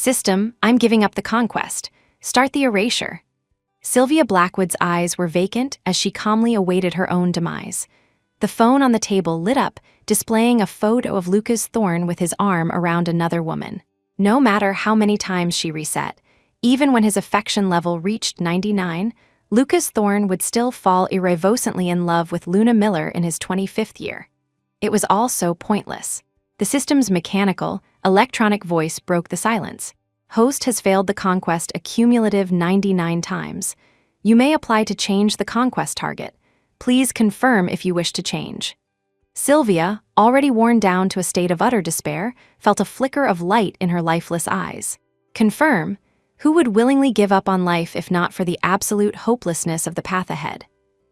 System, I'm giving up the conquest. Start the erasure. Sylvia Blackwood's eyes were vacant as she calmly awaited her own demise. The phone on the table lit up, displaying a photo of Lucas Thorne with his arm around another woman. No matter how many times she reset, even when his affection level reached 99, Lucas Thorne would still fall irrevocably in love with Luna Miller in his 25th year. It was all so pointless. The system's mechanical, electronic voice broke the silence. Host has failed the conquest a cumulative 99 times. You may apply to change the conquest target. Please confirm if you wish to change. Sylvia, already worn down to a state of utter despair, felt a flicker of light in her lifeless eyes. Confirm? Who would willingly give up on life if not for the absolute hopelessness of the path ahead?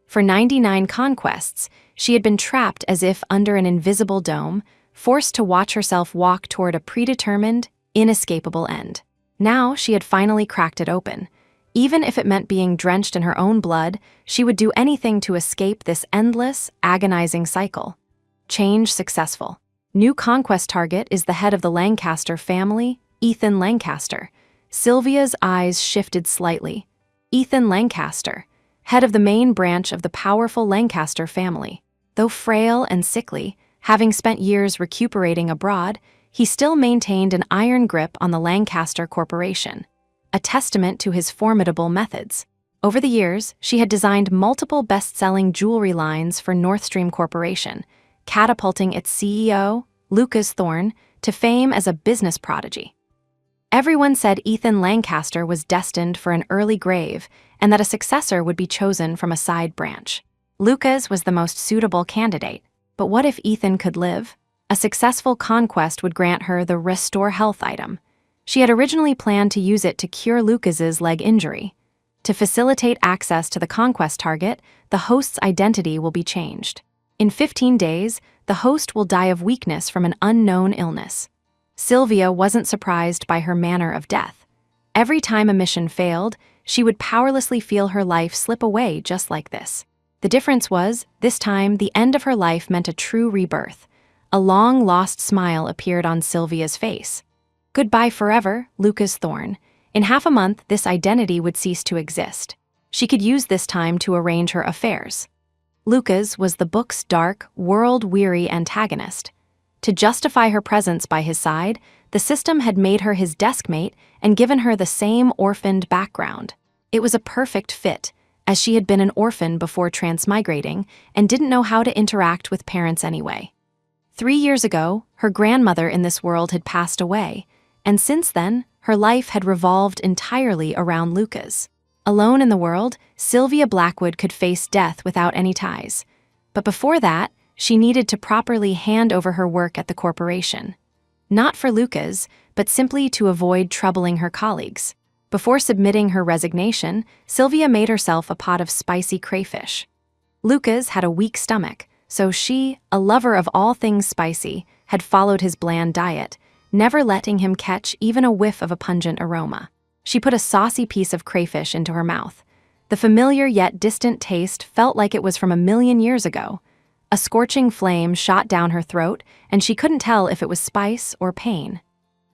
For 99 conquests, she had been trapped as if under an invisible dome, forced to watch herself walk toward a predetermined, inescapable end. Now she had finally cracked it open. Even if it meant being drenched in her own blood, she would do anything to escape this endless, agonizing cycle. Change successful. New conquest target is the head of the Lancaster family, Ethan Lancaster. Sylvia's eyes shifted slightly. Ethan Lancaster, head of the main branch of the powerful Lancaster family. Though frail and sickly, having spent years recuperating abroad, he still maintained an iron grip on the Lancaster Corporation, a testament to his formidable methods. Over the years, she had designed multiple best-selling jewelry lines for Northstream Corporation, catapulting its CEO, Lucas Thorne, to fame as a business prodigy. Everyone said Ethan Lancaster was destined for an early grave and that a successor would be chosen from a side branch. Lucas was the most suitable candidate, but what if Ethan could live? A successful conquest would grant her the Restore Health item. She had originally planned to use it to cure Lucas's leg injury. To facilitate access to the conquest target, the host's identity will be changed. In 15 days, the host will die of weakness from an unknown illness. Sylvia wasn't surprised by her manner of death. Every time a mission failed, she would powerlessly feel her life slip away just like this. The difference was, this time, the end of her life meant a true rebirth. A long-lost smile appeared on Sylvia's face. Goodbye forever, Lucas Thorne. In half a month, this identity would cease to exist. She could use this time to arrange her affairs. Lucas was the book's dark, world-weary antagonist. To justify her presence by his side, the system had made her his deskmate and given her the same orphaned background. It was a perfect fit, as she had been an orphan before transmigrating and didn't know how to interact with parents anyway. 3 years ago, her grandmother in this world had passed away, and since then, her life had revolved entirely around Lucas. Alone in the world, Sylvia Blackwood could face death without any ties. But before that, she needed to properly hand over her work at the corporation. Not for Lucas, but simply to avoid troubling her colleagues. Before submitting her resignation, Sylvia made herself a pot of spicy crayfish. Lucas had a weak stomach, so she, a lover of all things spicy, had followed his bland diet, never letting him catch even a whiff of a pungent aroma. She put a saucy piece of crayfish into her mouth. The familiar yet distant taste felt like it was from a million years ago. A scorching flame shot down her throat, and she couldn't tell if it was spice or pain.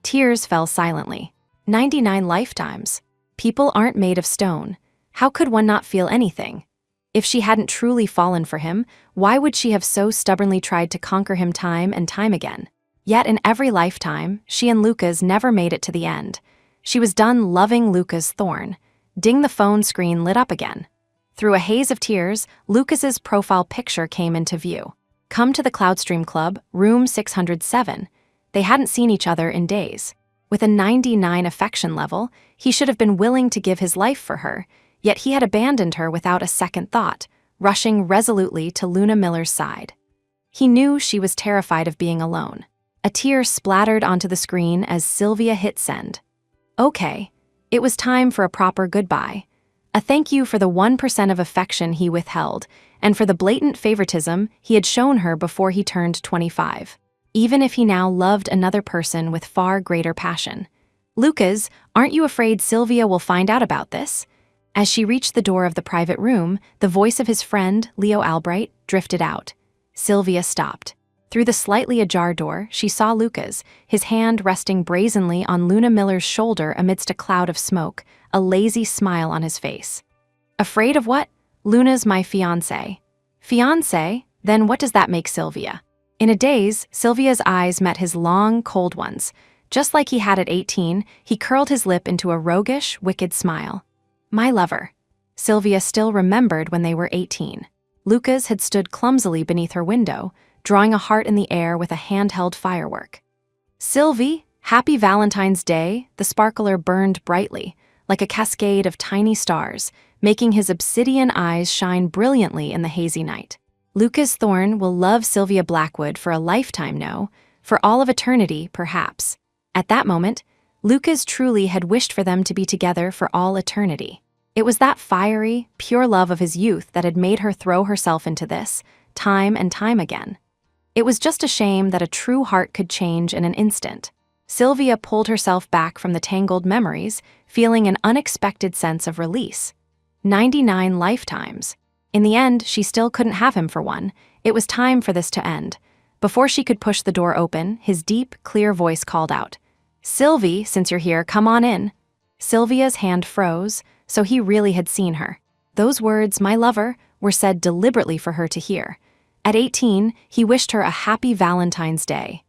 Tears fell silently. 99 lifetimes. People aren't made of stone. How could one not feel anything? If she hadn't truly fallen for him, why would she have so stubbornly tried to conquer him time and time again? Yet in every lifetime, she and Lucas never made it to the end. She was done loving Lucas Thorne. Ding, the phone screen lit up again. Through a haze of tears, Lucas's profile picture came into view. Come to the Cloudstream Club, room 607. They hadn't seen each other in days. With a 99 affection level, he should have been willing to give his life for her, yet he had abandoned her without a second thought, rushing resolutely to Luna Miller's side. He knew she was terrified of being alone. A tear splattered onto the screen as Sylvia hit send. Okay, it was time for a proper goodbye. A thank you for the 1% of affection he withheld, and for the blatant favoritism he had shown her before he turned 25. Even if he now loved another person with far greater passion. Lucas, aren't you afraid Sylvia will find out about this? As she reached the door of the private room, the voice of his friend, Leo Albright, drifted out. Sylvia stopped. Through the slightly ajar door, she saw Lucas, his hand resting brazenly on Luna Miller's shoulder amidst a cloud of smoke, a lazy smile on his face. Afraid of what? Luna's my fiancé. Fiancé? Then what does that make Sylvia? In a daze, Sylvia's eyes met his long, cold ones. Just like he had at 18, he curled his lip into a roguish, wicked smile. My lover. Sylvia still remembered when they were 18. Lucas had stood clumsily beneath her window, drawing a heart in the air with a handheld firework. Sylvie, happy Valentine's Day, the sparkler burned brightly, like a cascade of tiny stars, making his obsidian eyes shine brilliantly in the hazy night. Lucas Thorne will love Sylvia Blackwood for a lifetime, no, for all of eternity, perhaps. At that moment, Lucas truly had wished for them to be together for all eternity. It was that fiery, pure love of his youth that had made her throw herself into this, time and time again. It was just a shame that a true heart could change in an instant. Sylvia pulled herself back from the tangled memories, feeling an unexpected sense of release. 99 lifetimes. In the end, she still couldn't have him for one. It was time for this to end. Before she could push the door open, his deep, clear voice called out, "Sylvie, since you're here, come on in." Sylvia's hand froze, so he really had seen her. Those words, my lover, were said deliberately for her to hear. At 18, he wished her a happy Valentine's Day.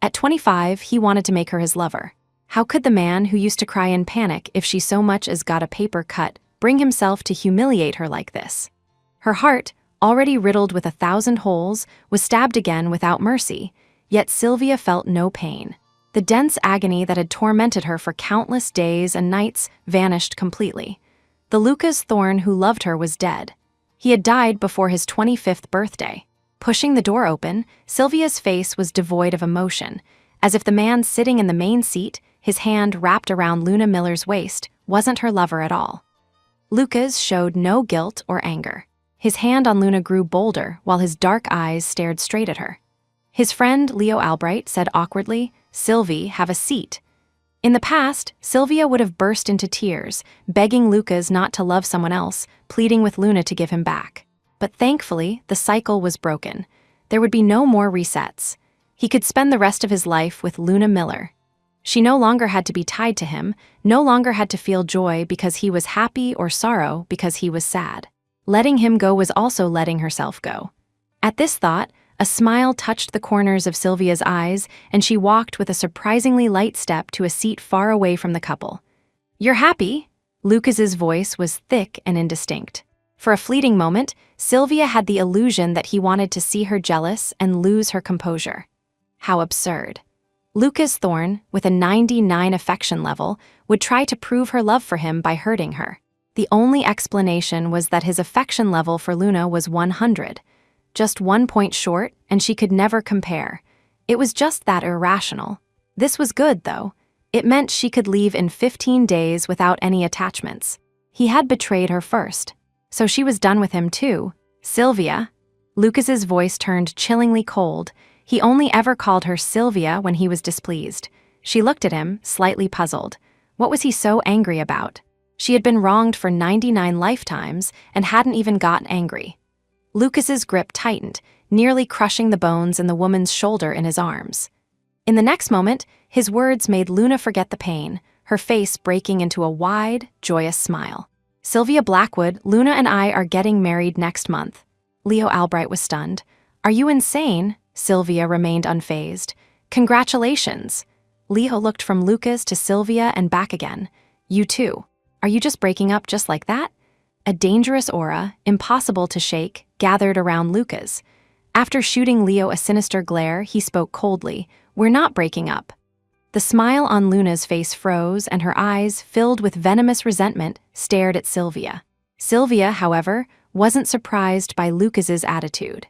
At 25, he wanted to make her his lover. How could the man who used to cry in panic if she so much as got a paper cut bring himself to humiliate her like this? Her heart, already riddled with 1,000 holes, was stabbed again without mercy, yet Sylvia felt no pain. The dense agony that had tormented her for countless days and nights vanished completely. The Lucas Thorne who loved her was dead. He had died before his 25th birthday. Pushing the door open, Sylvia's face was devoid of emotion, as if the man sitting in the main seat, his hand wrapped around Luna Miller's waist, wasn't her lover at all. Lucas showed no guilt or anger. His hand on Luna grew bolder while his dark eyes stared straight at her. His friend Leo Albright said awkwardly, "Sylvie, have a seat." In the past, Sylvia would have burst into tears, begging Lucas not to love someone else, pleading with Luna to give him back. But thankfully, the cycle was broken. There would be no more resets. He could spend the rest of his life with Luna Miller. She no longer had to be tied to him, no longer had to feel joy because he was happy or sorrow because he was sad. Letting him go was also letting herself go. At this thought, a smile touched the corners of Sylvia's eyes, and she walked with a surprisingly light step to a seat far away from the couple. "You're happy?" Lucas's voice was thick and indistinct. For a fleeting moment, Sylvia had the illusion that he wanted to see her jealous and lose her composure. How absurd. Lucas Thorne, with a 99 affection level, would try to prove her love for him by hurting her. The only explanation was that his affection level for Luna was 100. Just 1 point short, and she could never compare. It was just that irrational. This was good, though. It meant she could leave in 15 days without any attachments. He had betrayed her first. So she was done with him too. Sylvia. Lucas's voice turned chillingly cold. He only ever called her Sylvia when he was displeased. She looked at him, slightly puzzled. What was he so angry about? She had been wronged for 99 lifetimes and hadn't even gotten angry. Lucas's grip tightened, nearly crushing the bones in the woman's shoulder in his arms. In the next moment, his words made Luna forget the pain, her face breaking into a wide, joyous smile. "Sylvia Blackwood, Luna and I are getting married next month." Leo Albright was stunned. "Are you insane?" Sylvia remained unfazed. "Congratulations." Leo looked from Lucas to Sylvia and back again. "You too. Are you just breaking up just like that?" A dangerous aura, impossible to shake, gathered around Lucas. After shooting Leo a sinister glare, he spoke coldly, "We're not breaking up." The smile on Luna's face froze, and her eyes, filled with venomous resentment, stared at Sylvia. Sylvia, however, wasn't surprised by Lucas's attitude.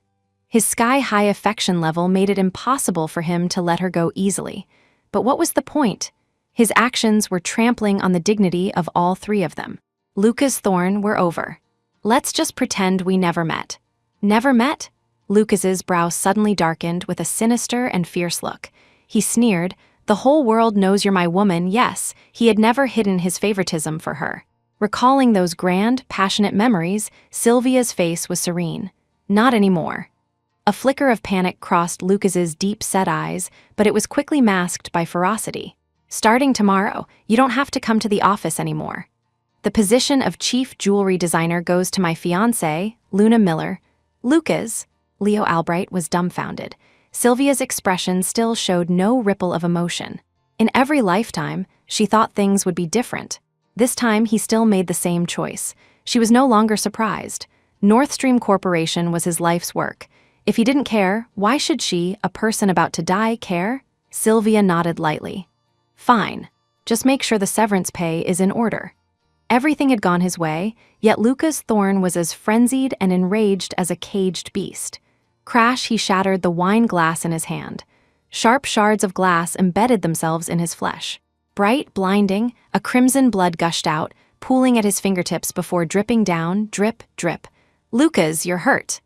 His sky-high affection level made it impossible for him to let her go easily. But what was the point? His actions were trampling on the dignity of all three of them. Lucas Thorne, we're over. Let's just pretend we never met. Never met? Lucas's brow suddenly darkened with a sinister and fierce look. He sneered, "The whole world knows you're my woman, yes." He had never hidden his favoritism for her. Recalling those grand, passionate memories, Sylvia's face was serene. Not anymore. A flicker of panic crossed Lucas's deep-set eyes, but it was quickly masked by ferocity. "Starting tomorrow, you don't have to come to the office anymore. The position of chief jewelry designer goes to my fiancée, Luna Miller." "Lucas?" Leo Albright was dumbfounded. Sylvia's expression still showed no ripple of emotion. In every lifetime, she thought things would be different. This time, he still made the same choice. She was no longer surprised. North Stream Corporation was his life's work. If he didn't care, why should she, a person about to die, care? Sylvia nodded lightly. "Fine. Just make sure the severance pay is in order." Everything had gone his way, yet Lucas Thorne was as frenzied and enraged as a caged beast. Crash, he shattered the wine glass in his hand. Sharp shards of glass embedded themselves in his flesh. Bright, blinding, a crimson blood gushed out, pooling at his fingertips before dripping down, drip, drip. "Lucas, you're hurt."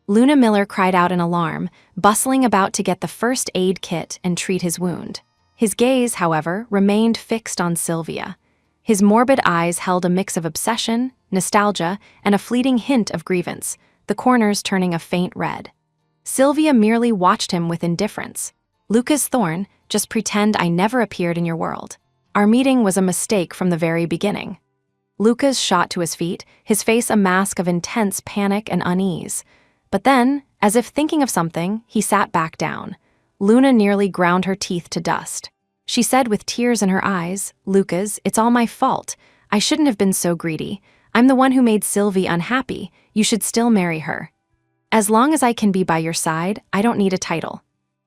Luna Miller cried out in alarm, bustling about to get the first aid kit and treat his wound. His gaze, however, remained fixed on Sylvia. His morbid eyes held a mix of obsession, nostalgia, and a fleeting hint of grievance, the corners turning a faint red. Sylvia merely watched him with indifference. "Lucas Thorne, just pretend I never appeared in your world. Our meeting was a mistake from the very beginning." Lucas shot to his feet, his face a mask of intense panic and unease. But then, as if thinking of something, he sat back down. Luna nearly ground her teeth to dust. She said with tears in her eyes, "Lucas, it's all my fault. I shouldn't have been so greedy. I'm the one who made Sylvie unhappy. You should still marry her. As long as I can be by your side, I don't need a title."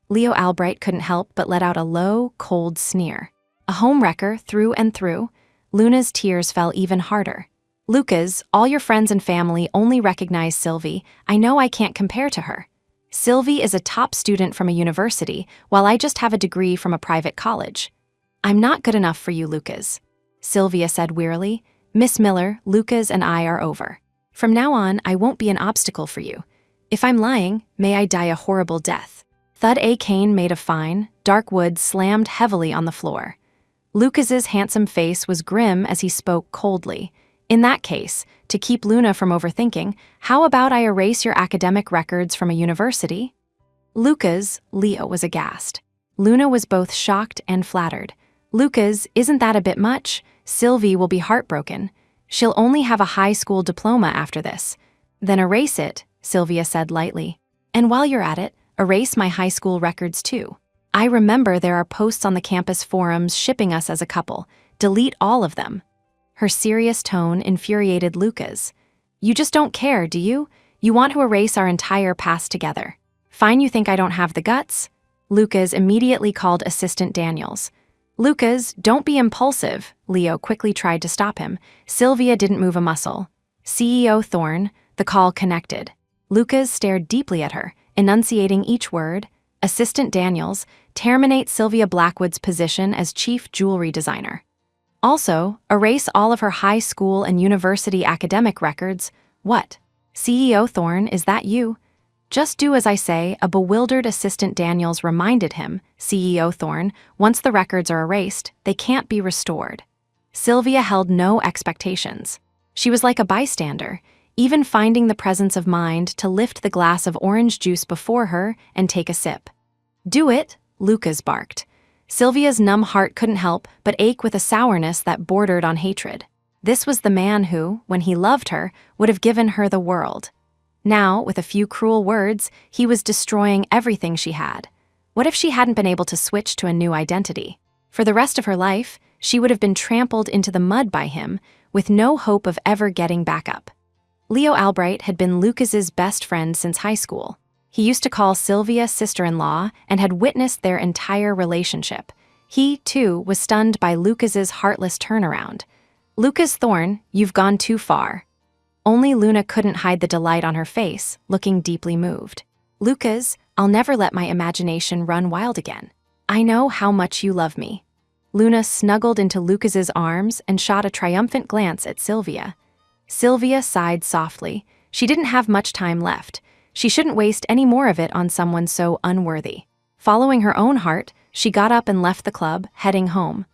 Leo Albright couldn't help but let out a low, cold sneer. A homewrecker through and through, Luna's tears fell even harder. "Lucas, all your friends and family only recognize Sylvie. I know I can't compare to her. Sylvie is a top student from a university, while I just have a degree from a private college. I'm not good enough for you, Lucas," Sylvia said wearily. "Miss Miller, Lucas and I are over. From now on, I won't be an obstacle for you. If I'm lying, may I die a horrible death." Thud a cane made of fine, dark wood slammed heavily on the floor. Lucas's handsome face was grim as he spoke coldly. "In that case, to keep Luna from overthinking, how about I erase your academic records from a university?" "Lucas," Leo was aghast. Luna was both shocked and flattered. "Lucas, isn't that a bit much? Sylvie will be heartbroken. She'll only have a high school diploma after this." "Then erase it," Sylvia said lightly. "And while you're at it, erase my high school records too. I remember there are posts on the campus forums shipping us as a couple. Delete all of them." Her serious tone infuriated Lucas. "You just don't care, do you? You want to erase our entire past together. Fine, you think I don't have the guts?" Lucas immediately called Assistant Daniels. "Lucas, don't be impulsive," Leo quickly tried to stop him. Sylvia didn't move a muscle. "CEO Thorne," the call connected. Lucas stared deeply at her, enunciating each word. "Assistant Daniels, terminate Sylvia Blackwood's position as chief jewelry designer. Also, erase all of her high school and university academic records." "What? CEO Thorne, is that you?" "Just do as I say," a bewildered Assistant Daniels reminded him. "CEO Thorne, once the records are erased, they can't be restored." Sylvia held no expectations. She was like a bystander, even finding the presence of mind to lift the glass of orange juice before her and take a sip. "Do it," Lucas barked. Sylvia's numb heart couldn't help but ache with a sourness that bordered on hatred. This was the man who, when he loved her, would have given her the world. Now, with a few cruel words, he was destroying everything she had. What if she hadn't been able to switch to a new identity? For the rest of her life, she would have been trampled into the mud by him, with no hope of ever getting back up. Leo Albright had been Lucas's best friend since high school. He used to call Sylvia sister-in-law and had witnessed their entire relationship. He, too, was stunned by Lucas's heartless turnaround. "Lucas Thorne, you've gone too far." Only Luna couldn't hide the delight on her face, looking deeply moved. "Lucas, I'll never let my imagination run wild again. I know how much you love me." Luna snuggled into Lucas's arms and shot a triumphant glance at Sylvia. Sylvia sighed softly. She didn't have much time left. She shouldn't waste any more of it on someone so unworthy. Following her own heart, she got up and left the club, heading home.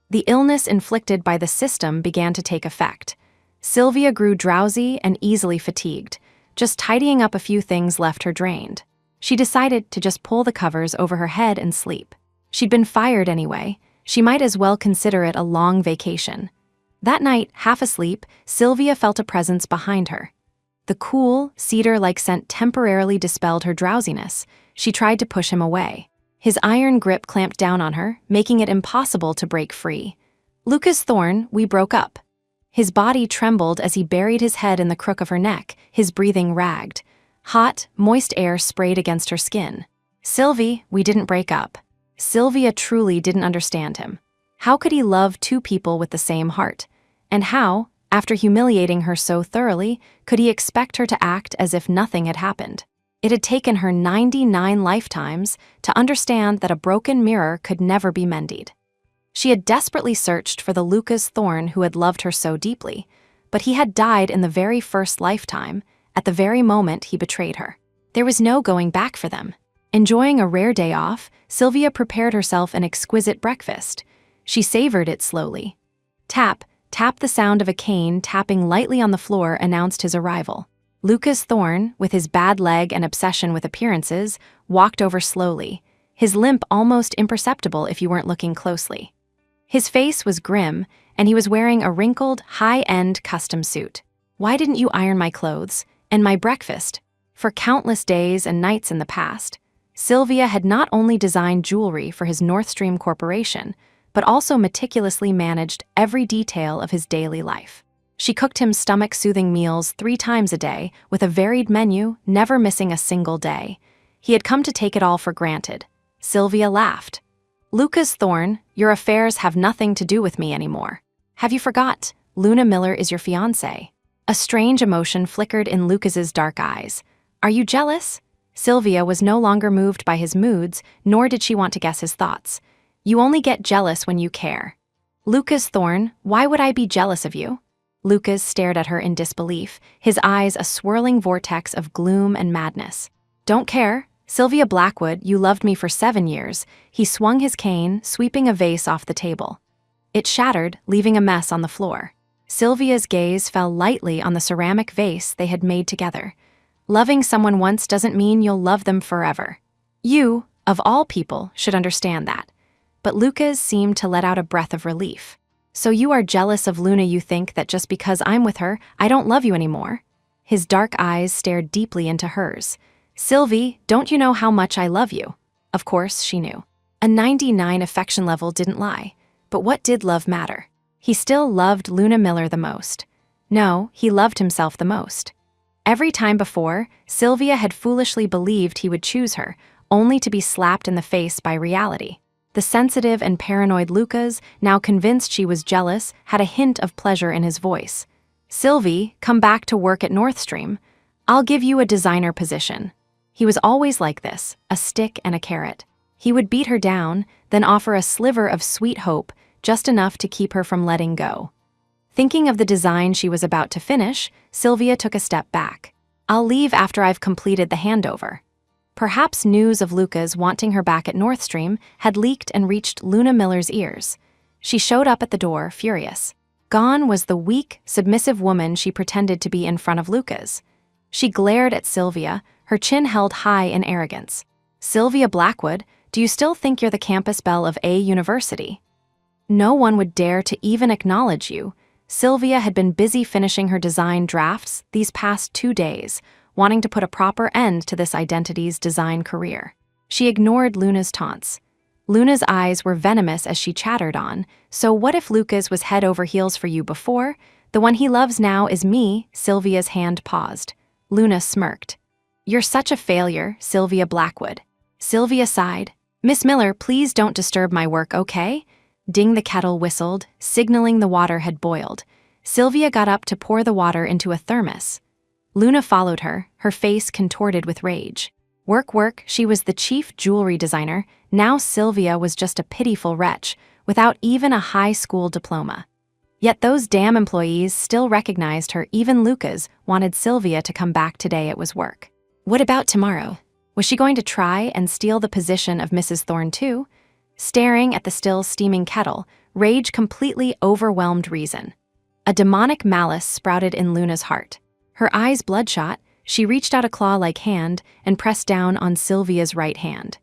The illness inflicted by the system began to take effect. Sylvia grew drowsy and easily fatigued. Just tidying up a few things left her drained. She decided to just pull the covers over her head and sleep. She'd been fired anyway. She might as well consider it a long vacation. That night, half asleep, Sylvia felt a presence behind her. The cool, cedar-like scent temporarily dispelled her drowsiness. She tried to push him away. His iron grip clamped down on her, making it impossible to break free. "Lucas Thorne, we broke up." His body trembled as he buried his head in the crook of her neck, his breathing ragged. Hot, moist air sprayed against her skin. "Sylvie, we didn't break up." Sylvia truly didn't understand him. How could he love two people with the same heart? And how, after humiliating her so thoroughly, could he expect her to act as if nothing had happened? It had taken her 99 lifetimes to understand that a broken mirror could never be mended. She had desperately searched for the Lucas Thorne who had loved her so deeply, but he had died in the very first lifetime, at the very moment he betrayed her. There was no going back for them. Enjoying a rare day off, Sylvia prepared herself an exquisite breakfast. She savored it slowly. Tap, tap, the sound of a cane tapping lightly on the floor announced his arrival. Lucas Thorne, with his bad leg and obsession with appearances, walked over slowly, his limp almost imperceptible if you weren't looking closely. His face was grim, and he was wearing a wrinkled, high-end custom suit. "Why didn't you iron my clothes? And my breakfast?" For countless days and nights in the past, Sylvia had not only designed jewelry for his North Stream Corporation, but also meticulously managed every detail of his daily life. She cooked him stomach-soothing meals 3 times a day, with a varied menu, never missing a single day. He had come to take it all for granted. Sylvia laughed. "Lucas Thorne, your affairs have nothing to do with me anymore. Have you forgot? Luna Miller is your fiancée." A strange emotion flickered in Lucas's dark eyes. "Are you jealous?" Sylvia was no longer moved by his moods, nor did she want to guess his thoughts. "You only get jealous when you care." "Lucas Thorne, why would I be jealous of you?" Lucas stared at her in disbelief, his eyes a swirling vortex of gloom and madness. "Don't care? Sylvia Blackwood, you loved me for 7 years." He swung his cane, sweeping a vase off the table. It shattered, leaving a mess on the floor. Sylvia's gaze fell lightly on the ceramic vase they had made together. "Loving someone once doesn't mean you'll love them forever. You, of all people, should understand that." But Lucas seemed to let out a breath of relief. "So you are jealous of Luna? You think that just because I'm with her, I don't love you anymore?" His dark eyes stared deeply into hers. "Sylvie, don't you know how much I love you?" Of course, she knew. A 99 affection level didn't lie. But what did love matter? He still loved Luna Miller the most. No, he loved himself the most. Every time before, Sylvia had foolishly believed he would choose her, only to be slapped in the face by reality. The sensitive and paranoid Lucas, now convinced she was jealous, had a hint of pleasure in his voice. "Sylvie, come back to work at North Stream. I'll give you a designer position." He was always like this, a stick and a carrot. He would beat her down, then offer a sliver of sweet hope, just enough to keep her from letting go. Thinking of the design she was about to finish, Sylvia took a step back. "I'll leave after I've completed the handover." Perhaps news of Lucas wanting her back at North Stream had leaked and reached Luna Miller's ears. She showed up at the door, furious. Gone was the weak, submissive woman she pretended to be in front of Lucas. She glared at Sylvia, her chin held high in arrogance. "Sylvia Blackwood, do you still think you're the campus belle of A university? No one would dare to even acknowledge you." Sylvia had been busy finishing her design drafts these past 2 days, wanting to put a proper end to this identity's design career. She ignored Luna's taunts. Luna's eyes were venomous as she chattered on. "So what if Lucas was head over heels for you before? The one he loves now is me." Sylvia's hand paused. Luna smirked. "You're such a failure, Sylvia Blackwood." Sylvia sighed. "Miss Miller, please don't disturb my work, okay?" Ding, the kettle whistled, signaling the water had boiled. Sylvia got up to pour the water into a thermos. Luna followed her, her face contorted with rage. Work, work, she was the chief jewelry designer. Now Sylvia was just a pitiful wretch, without even a high school diploma. Yet those damn employees still recognized her. Even Lucas wanted Sylvia to come back today. It was work. What about tomorrow? Was she going to try and steal the position of Mrs. Thorne too? Staring at the still steaming kettle, rage completely overwhelmed reason. A demonic malice sprouted in Luna's heart. Her eyes bloodshot, She reached out a claw-like hand and pressed down on Sylvia's right hand.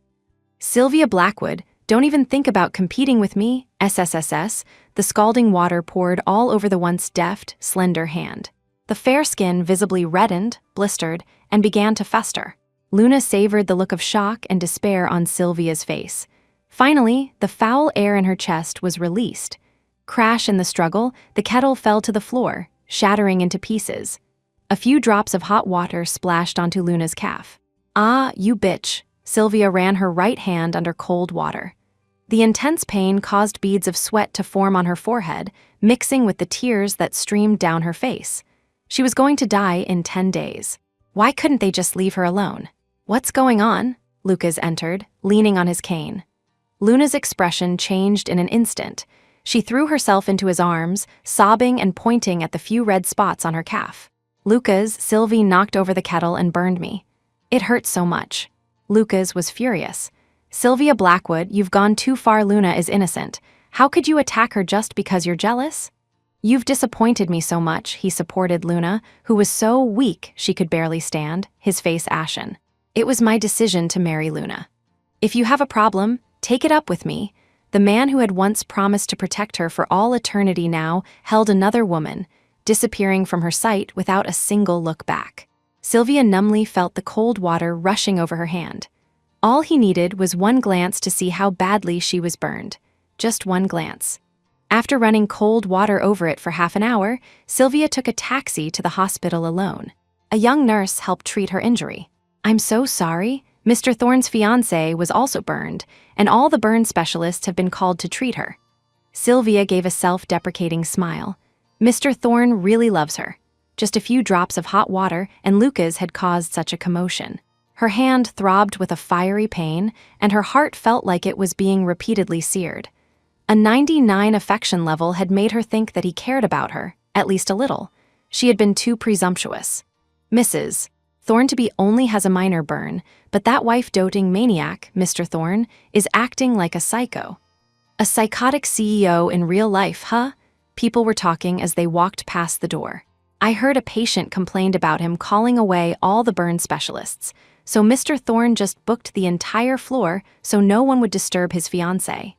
"Sylvia Blackwood, don't even think about competing with me, SSSS." The scalding water poured all over the once deft, slender hand. The fair skin visibly reddened, blistered, and began to fester. Luna savored the look of shock and despair on Sylvia's face. Finally, the foul air in her chest was released. Crash in the struggle, the kettle fell to the floor, shattering into pieces. A few drops of hot water splashed onto Luna's calf. "Ah, you bitch." Sylvia ran her right hand under cold water. The intense pain caused beads of sweat to form on her forehead, mixing with the tears that streamed down her face. She was going to die in 10 days. Why couldn't they just leave her alone? "What's going on?" Lucas entered, leaning on his cane. Luna's expression changed in an instant. She threw herself into his arms, sobbing and pointing at the few red spots on her calf. "Lucas, Sylvie knocked over the kettle and burned me. It hurts so much." Lucas was furious. "Sylvia Blackwood, you've gone too far. Luna is innocent. How could you attack her just because you're jealous?" "You've disappointed me so much," he supported Luna, who was so weak she could barely stand, his face ashen. "It was my decision to marry Luna. If you have a problem, take it up with me." The man who had once promised to protect her for all eternity now held another woman, disappearing from her sight without a single look back. Sylvia numbly felt the cold water rushing over her hand. All he needed was one glance to see how badly she was burned. Just one glance. After running cold water over it for half an hour, Sylvia took a taxi to the hospital alone. A young nurse helped treat her injury. "I'm so sorry. Mr. Thorne's fiancée was also burned, and all the burn specialists have been called to treat her." Sylvia gave a self-deprecating smile. Mr. Thorne really loves her. Just a few drops of hot water, and Lucas had caused such a commotion. Her hand throbbed with a fiery pain, and her heart felt like it was being repeatedly seared. A 99 affection level had made her think that he cared about her, at least a little. She had been too presumptuous. "Mrs. Thornby only has a minor burn, but that wife-doting maniac, Mr. Thorne, is acting like a psycho." "A psychotic CEO in real life, huh?" People were talking as they walked past the door. "I heard a patient complained about him calling away all the burn specialists, so Mr. Thorne just booked the entire floor so no one would disturb his fiancée.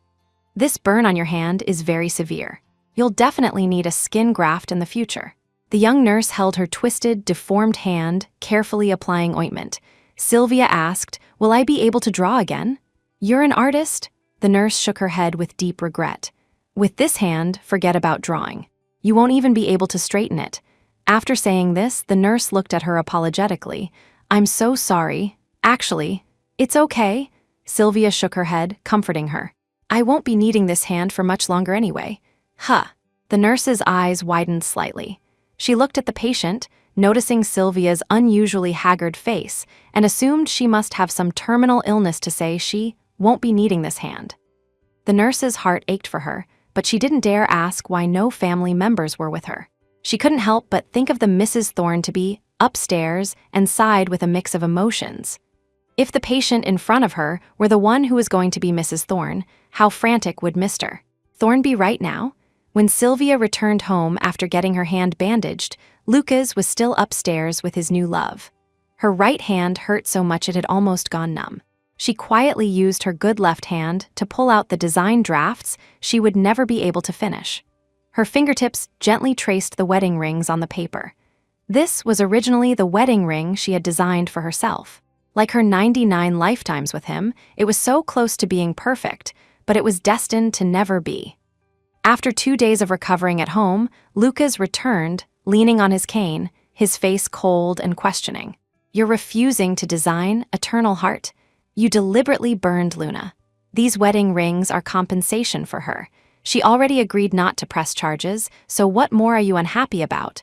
This burn on your hand is very severe. You'll definitely need a skin graft in the future." The young nurse held her twisted, deformed hand, carefully applying ointment. Sylvia asked, "Will I be able to draw again?" "You're an artist?" The nurse shook her head with deep regret. "With this hand, forget about drawing. You won't even be able to straighten it." After saying this, the nurse looked at her apologetically. "I'm so sorry. Actually, it's okay." Sylvia shook her head, comforting her. "I won't be needing this hand for much longer anyway." "Huh." The nurse's eyes widened slightly. She looked at the patient, noticing Sylvia's unusually haggard face, and assumed she must have some terminal illness to say she won't be needing this hand. The nurse's heart ached for her, but she didn't dare ask why no family members were with her. She couldn't help but think of the Mrs. Thornby upstairs and sighed with a mix of emotions. If the patient in front of her were the one who was going to be Mrs. Thorne, how frantic would Mr. Thornby right now? When Sylvia returned home after getting her hand bandaged, Lucas was still upstairs with his new love. Her right hand hurt so much it had almost gone numb. She quietly used her good left hand to pull out the design drafts she would never be able to finish. Her fingertips gently traced the wedding rings on the paper. This was originally the wedding ring she had designed for herself. Like her 99 lifetimes with him, it was so close to being perfect, but it was destined to never be. After 2 days of recovering at home, Lucas returned, leaning on his cane, his face cold and questioning. "You're refusing to design Eternal Heart? You deliberately burned Luna. These wedding rings are compensation for her. She already agreed not to press charges, so what more are you unhappy about?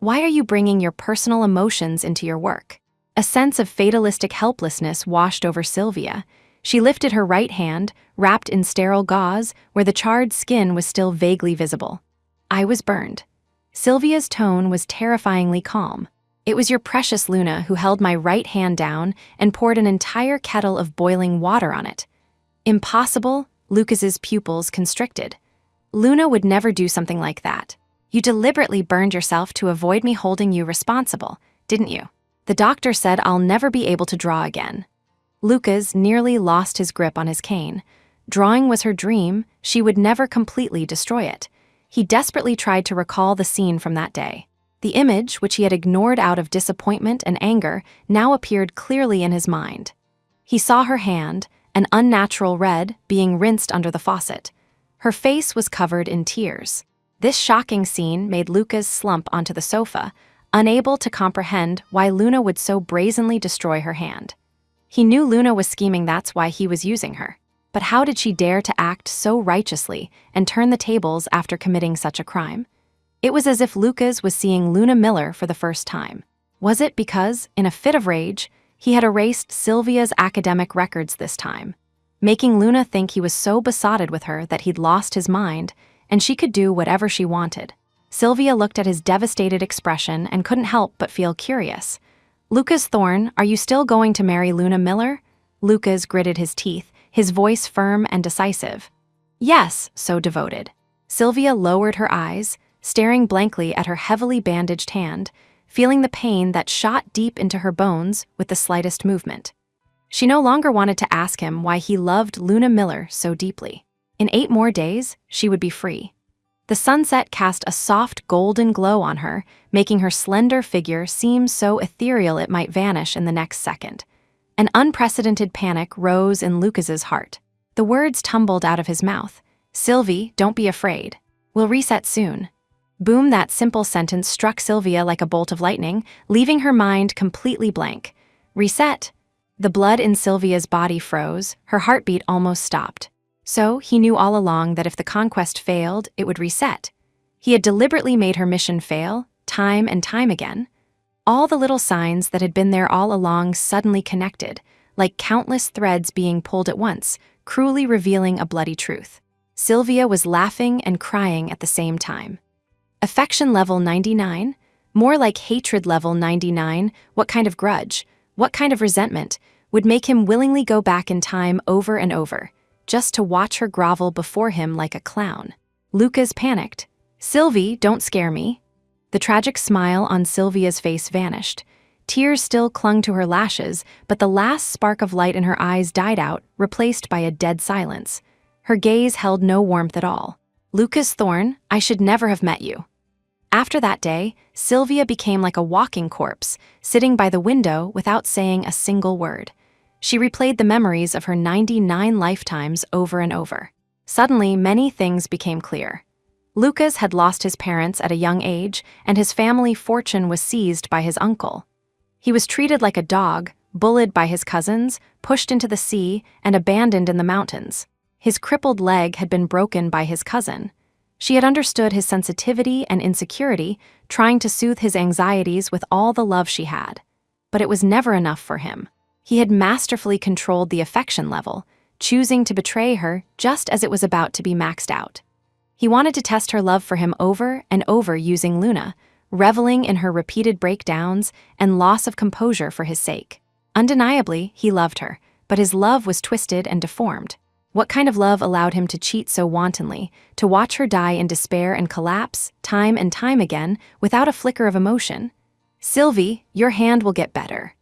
Why are you bringing your personal emotions into your work?" A sense of fatalistic helplessness washed over Sylvia. She lifted her right hand, wrapped in sterile gauze, where the charred skin was still vaguely visible. "I was burned." Sylvia's tone was terrifyingly calm. "It was your precious Luna who held my right hand down and poured an entire kettle of boiling water on it." "Impossible," Lucas's pupils constricted. "Luna would never do something like that. You deliberately burned yourself to avoid me holding you responsible, didn't you?" The doctor said I'll never be able to draw again. Lucas nearly lost his grip on his cane. Drawing was her dream, she would never completely destroy it. He desperately tried to recall the scene from that day. The image, which he had ignored out of disappointment and anger, now appeared clearly in his mind. He saw her hand, an unnatural red, being rinsed under the faucet. Her face was covered in tears. This shocking scene made Lucas slump onto the sofa, unable to comprehend why Luna would so brazenly destroy her hand. He knew Luna was scheming, that's why he was using her. But how did she dare to act so righteously and turn the tables after committing such a crime? It was as if Lucas was seeing Luna Miller for the first time. Was it because, in a fit of rage, he had erased Sylvia's academic records this time, making Luna think he was so besotted with her that he'd lost his mind and she could do whatever she wanted? Sylvia looked at his devastated expression and couldn't help but feel curious. "Lucas Thorne, are you still going to marry Luna Miller?" Lucas gritted his teeth, his voice firm and decisive. "Yes, so devoted." Sylvia lowered her eyes, staring blankly at her heavily bandaged hand, feeling the pain that shot deep into her bones with the slightest movement. She no longer wanted to ask him why he loved Luna Miller so deeply. In 8 more days, she would be free. The sunset cast a soft golden glow on her, making her slender figure seem so ethereal it might vanish in the next second. An unprecedented panic rose in Lucas's heart. The words tumbled out of his mouth. "Sylvie, don't be afraid. We'll reset soon." Boom, that simple sentence struck Sylvia like a bolt of lightning, leaving her mind completely blank. Reset? The blood in Sylvia's body froze, her heartbeat almost stopped. So, he knew all along that if the conquest failed, it would reset. He had deliberately made her mission fail, time and time again. All the little signs that had been there all along suddenly connected, like countless threads being pulled at once, cruelly revealing a bloody truth. Sylvia was laughing and crying at the same time. Affection level 99? More like hatred level 99. What kind of grudge, what kind of resentment, would make him willingly go back in time over and over, just to watch her grovel before him like a clown? Lucas panicked. "Sylvie, don't scare me." The tragic smile on Sylvia's face vanished. Tears still clung to her lashes, but the last spark of light in her eyes died out, replaced by a dead silence. Her gaze held no warmth at all. "Lucas Thorne, I should never have met you." After that day, Sylvia became like a walking corpse, sitting by the window without saying a single word. She replayed the memories of her 99 lifetimes over and over. Suddenly, many things became clear. Lucas had lost his parents at a young age, and his family fortune was seized by his uncle. He was treated like a dog, bullied by his cousins, pushed into the sea, and abandoned in the mountains. His crippled leg had been broken by his cousin. She had understood his sensitivity and insecurity, trying to soothe his anxieties with all the love she had. But it was never enough for him. He had masterfully controlled the affection level, choosing to betray her just as it was about to be maxed out. He wanted to test her love for him over and over using Luna, reveling in her repeated breakdowns and loss of composure for his sake. Undeniably, he loved her, but his love was twisted and deformed. What kind of love allowed him to cheat so wantonly, to watch her die in despair and collapse, time and time again, without a flicker of emotion? "Sylvie, your hand will get better."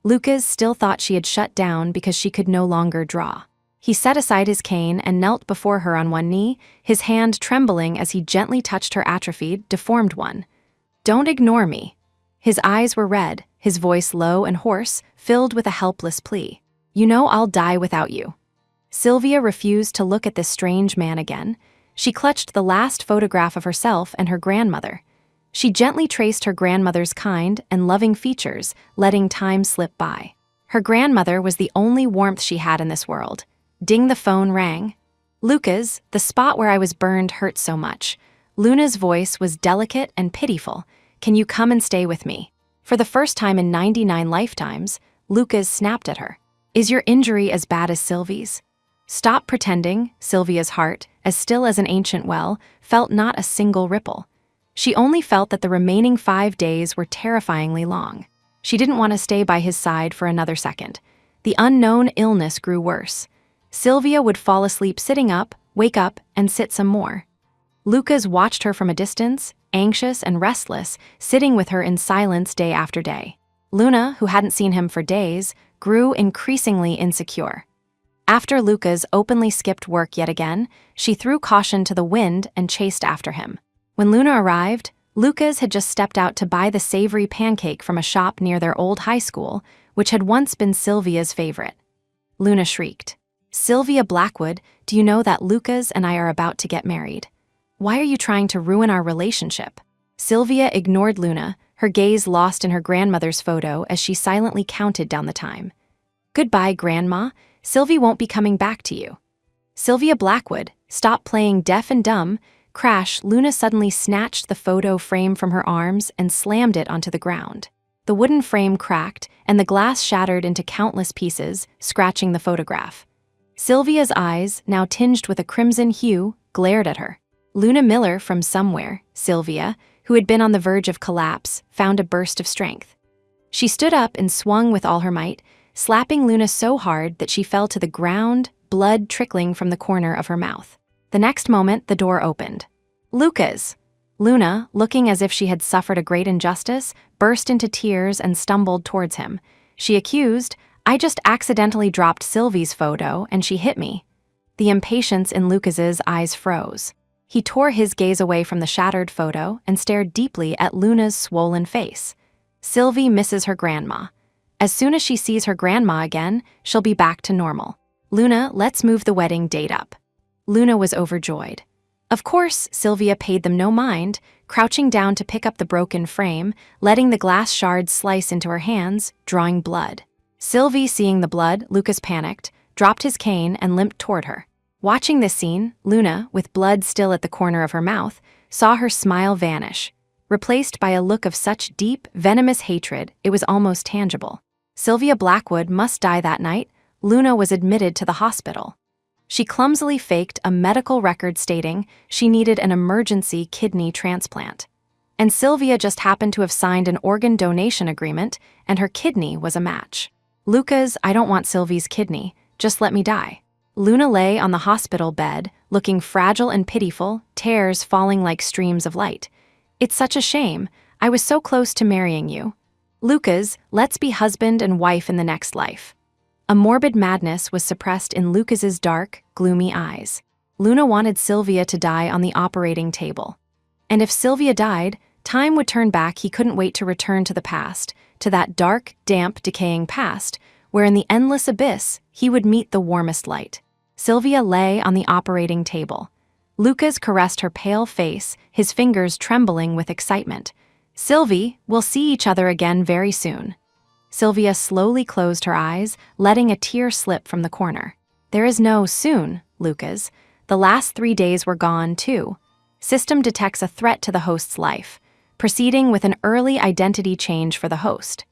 Lucas still thought she had shut down because she could no longer draw. He set aside his cane and knelt before her on one knee, his hand trembling as he gently touched her atrophied, deformed one. "Don't ignore me." His eyes were red, his voice low and hoarse, filled with a helpless plea. "You know I'll die without you." Sylvia refused to look at this strange man again. She clutched the last photograph of herself and her grandmother. She gently traced her grandmother's kind and loving features, letting time slip by. Her grandmother was the only warmth she had in this world. Ding, the phone rang. "Lucas, the spot where I was burned hurt so much." Luna's voice was delicate and pitiful. "Can you come and stay with me?" For the first time in 99 lifetimes, Lucas snapped at her. "Is your injury as bad as Sylvie's?" "Stop pretending." Sylvia's heart, as still as an ancient well, felt not a single ripple. She only felt that the remaining 5 days were terrifyingly long. She didn't want to stay by his side for another second. The unknown illness grew worse. Sylvia would fall asleep sitting up, wake up, and sit some more. Lucas watched her from a distance, anxious and restless, sitting with her in silence day after day. Luna, who hadn't seen him for days, grew increasingly insecure. After Lucas openly skipped work yet again, she threw caution to the wind and chased after him. When Luna arrived, Lucas had just stepped out to buy the savory pancake from a shop near their old high school, which had once been Sylvia's favorite. Luna shrieked, "Sylvia Blackwood, do you know that Lucas and I are about to get married? Why are you trying to ruin our relationship?" Sylvia ignored Luna, her gaze lost in her grandmother's photo as she silently counted down the time. "Goodbye, Grandma. Sylvie won't be coming back to you." "Sylvia Blackwood, stop playing deaf and dumb." Crash, Luna suddenly snatched the photo frame from her arms and slammed it onto the ground. The wooden frame cracked, and the glass shattered into countless pieces, scratching the photograph. Sylvia's eyes, now tinged with a crimson hue, glared at her. Luna Miller from somewhere, Sylvia, who had been on the verge of collapse, found a burst of strength. She stood up and swung with all her might, slapping Luna so hard that she fell to the ground, blood trickling from the corner of her mouth. The next moment, the door opened. "Lucas!" Luna, looking as if she had suffered a great injustice, burst into tears and stumbled towards him. She accused, "I just accidentally dropped Sylvie's photo and she hit me." The impatience in Lucas's eyes froze. He tore his gaze away from the shattered photo and stared deeply at Luna's swollen face. "Sylvie misses her grandma. As soon as she sees her grandma again, she'll be back to normal. Luna, let's move the wedding date up." Luna was overjoyed. Of course, Sylvia paid them no mind, crouching down to pick up the broken frame, letting the glass shards slice into her hands, drawing blood. Sylvie, seeing the blood, Lucas panicked, dropped his cane and limped toward her. Watching this scene, Luna, with blood still at the corner of her mouth, saw her smile vanish, replaced by a look of such deep, venomous hatred it was almost tangible. Sylvia Blackwood must die that night. Luna was admitted to the hospital. She clumsily faked a medical record stating she needed an emergency kidney transplant. And Sylvia just happened to have signed an organ donation agreement, and her kidney was a match. "Lucas, I don't want Sylvie's kidney. Just let me die." Luna lay on the hospital bed, looking fragile and pitiful, tears falling like streams of light. "It's such a shame. I was so close to marrying you. Lucas, let's be husband and wife in the next life." A morbid madness was suppressed in Lucas's dark, gloomy eyes. Luna wanted Sylvia to die on the operating table. And if Sylvia died, time would turn back. He couldn't wait to return to the past, to that dark, damp, decaying past, where in the endless abyss, he would meet the warmest light. Sylvia lay on the operating table. Lucas caressed her pale face, his fingers trembling with excitement. "Sylvie, we'll see each other again very soon." Sylvia slowly closed her eyes, letting a tear slip from the corner. "There is no soon, Lucas. The last 3 days were gone, too. System detects a threat to the host's life, proceeding with an early identity change for the host."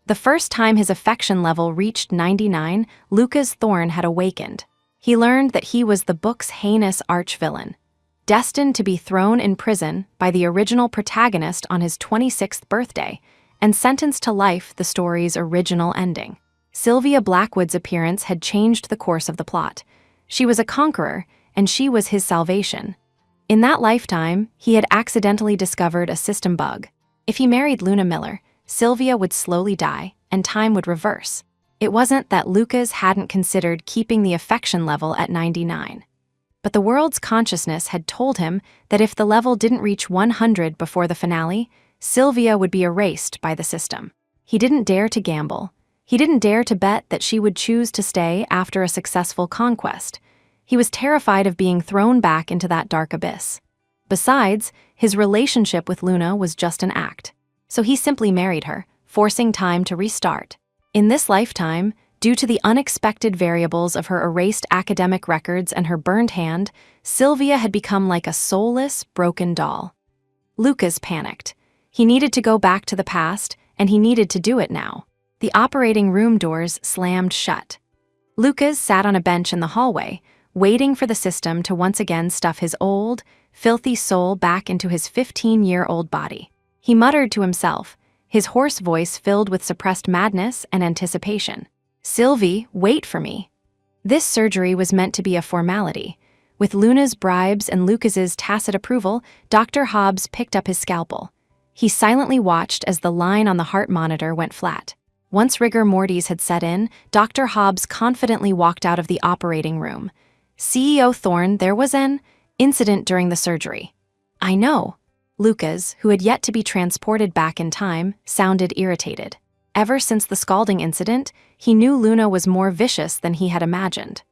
The first time his affection level reached 99, Lucas Thorne had awakened. He learned that he was the book's heinous arch-villain, destined to be thrown in prison by the original protagonist on his 26th birthday, and sentenced to life, the story's original ending. Sylvia Blackwood's appearance had changed the course of the plot. She was a conqueror, and she was his salvation. In that lifetime, he had accidentally discovered a system bug. If he married Luna Miller, Sylvia would slowly die, and time would reverse. It wasn't that Lucas hadn't considered keeping the affection level at 99. But the world's consciousness had told him that if the level didn't reach 100 before the finale, Sylvia would be erased by the system. He didn't dare to gamble. He didn't dare to bet that she would choose to stay after a successful conquest. He was terrified of being thrown back into that dark abyss. Besides, his relationship with Luna was just an act. So he simply married her, forcing time to restart. In this lifetime, due to the unexpected variables of her erased academic records and her burned hand, Sylvia had become like a soulless, broken doll. Lucas panicked. He needed to go back to the past, and he needed to do it now. The operating room doors slammed shut. Lucas sat on a bench in the hallway, waiting for the system to once again stuff his old, filthy soul back into his 15-year-old body. He muttered to himself, his hoarse voice filled with suppressed madness and anticipation. "Sylvie, wait for me." This surgery was meant to be a formality. With Luna's bribes and Lucas's tacit approval, Dr. Hobbs picked up his scalpel. He silently watched as the line on the heart monitor went flat. Once rigor mortis had set in, Dr. Hobbs confidently walked out of the operating room. CEO Thorne, there was an incident during the surgery. I know. Lucas, who had yet to be transported back in time, sounded irritated. Ever since the scalding incident, he knew Luna was more vicious than he had imagined.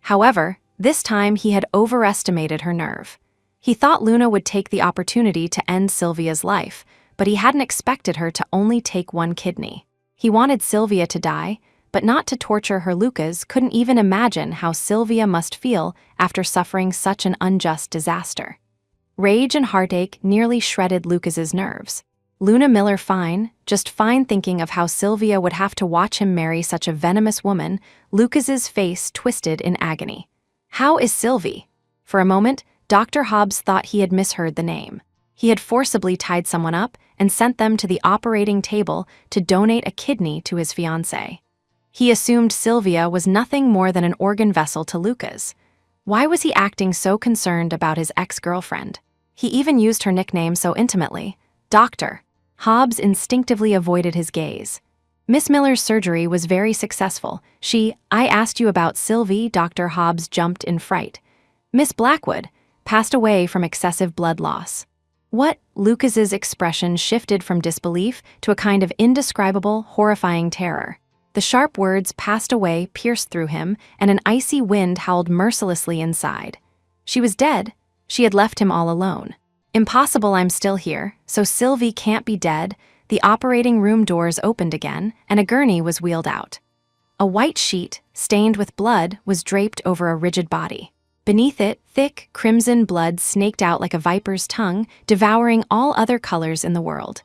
However, this time he had overestimated her nerve. He thought Luna would take the opportunity to end Sylvia's life, but he hadn't expected her to only take one kidney. He wanted Sylvia to die, but not to torture her. Lucas couldn't even imagine how Sylvia must feel after suffering such an unjust disaster. Rage and heartache nearly shredded Lucas's nerves. Luna Miller just fine thinking of how Sylvia would have to watch him marry such a venomous woman. Lucas's face twisted in agony. How is Sylvie? For a moment, Dr. Hobbs thought he had misheard the name. He had forcibly tied someone up and sent them to the operating table to donate a kidney to his fiancée. He assumed Sylvia was nothing more than an organ vessel to Lucas. Why was he acting so concerned about his ex-girlfriend? He even used her nickname so intimately, Doctor. Hobbs instinctively avoided his gaze. Miss Miller's surgery was very successful. I asked you about Sylvie. Dr. Hobbs jumped in fright. Miss Blackwood passed away from excessive blood loss. What? Lucas's expression shifted from disbelief to a kind of indescribable, horrifying terror. The sharp words passed away pierced through him, and an icy wind howled mercilessly inside. She was dead. She had left him all alone. Impossible, I'm still here, so Sylvie can't be dead. The operating room doors opened again, and a gurney was wheeled out. A white sheet, stained with blood, was draped over a rigid body. Beneath it, thick, crimson blood snaked out like a viper's tongue, devouring all other colors in the world.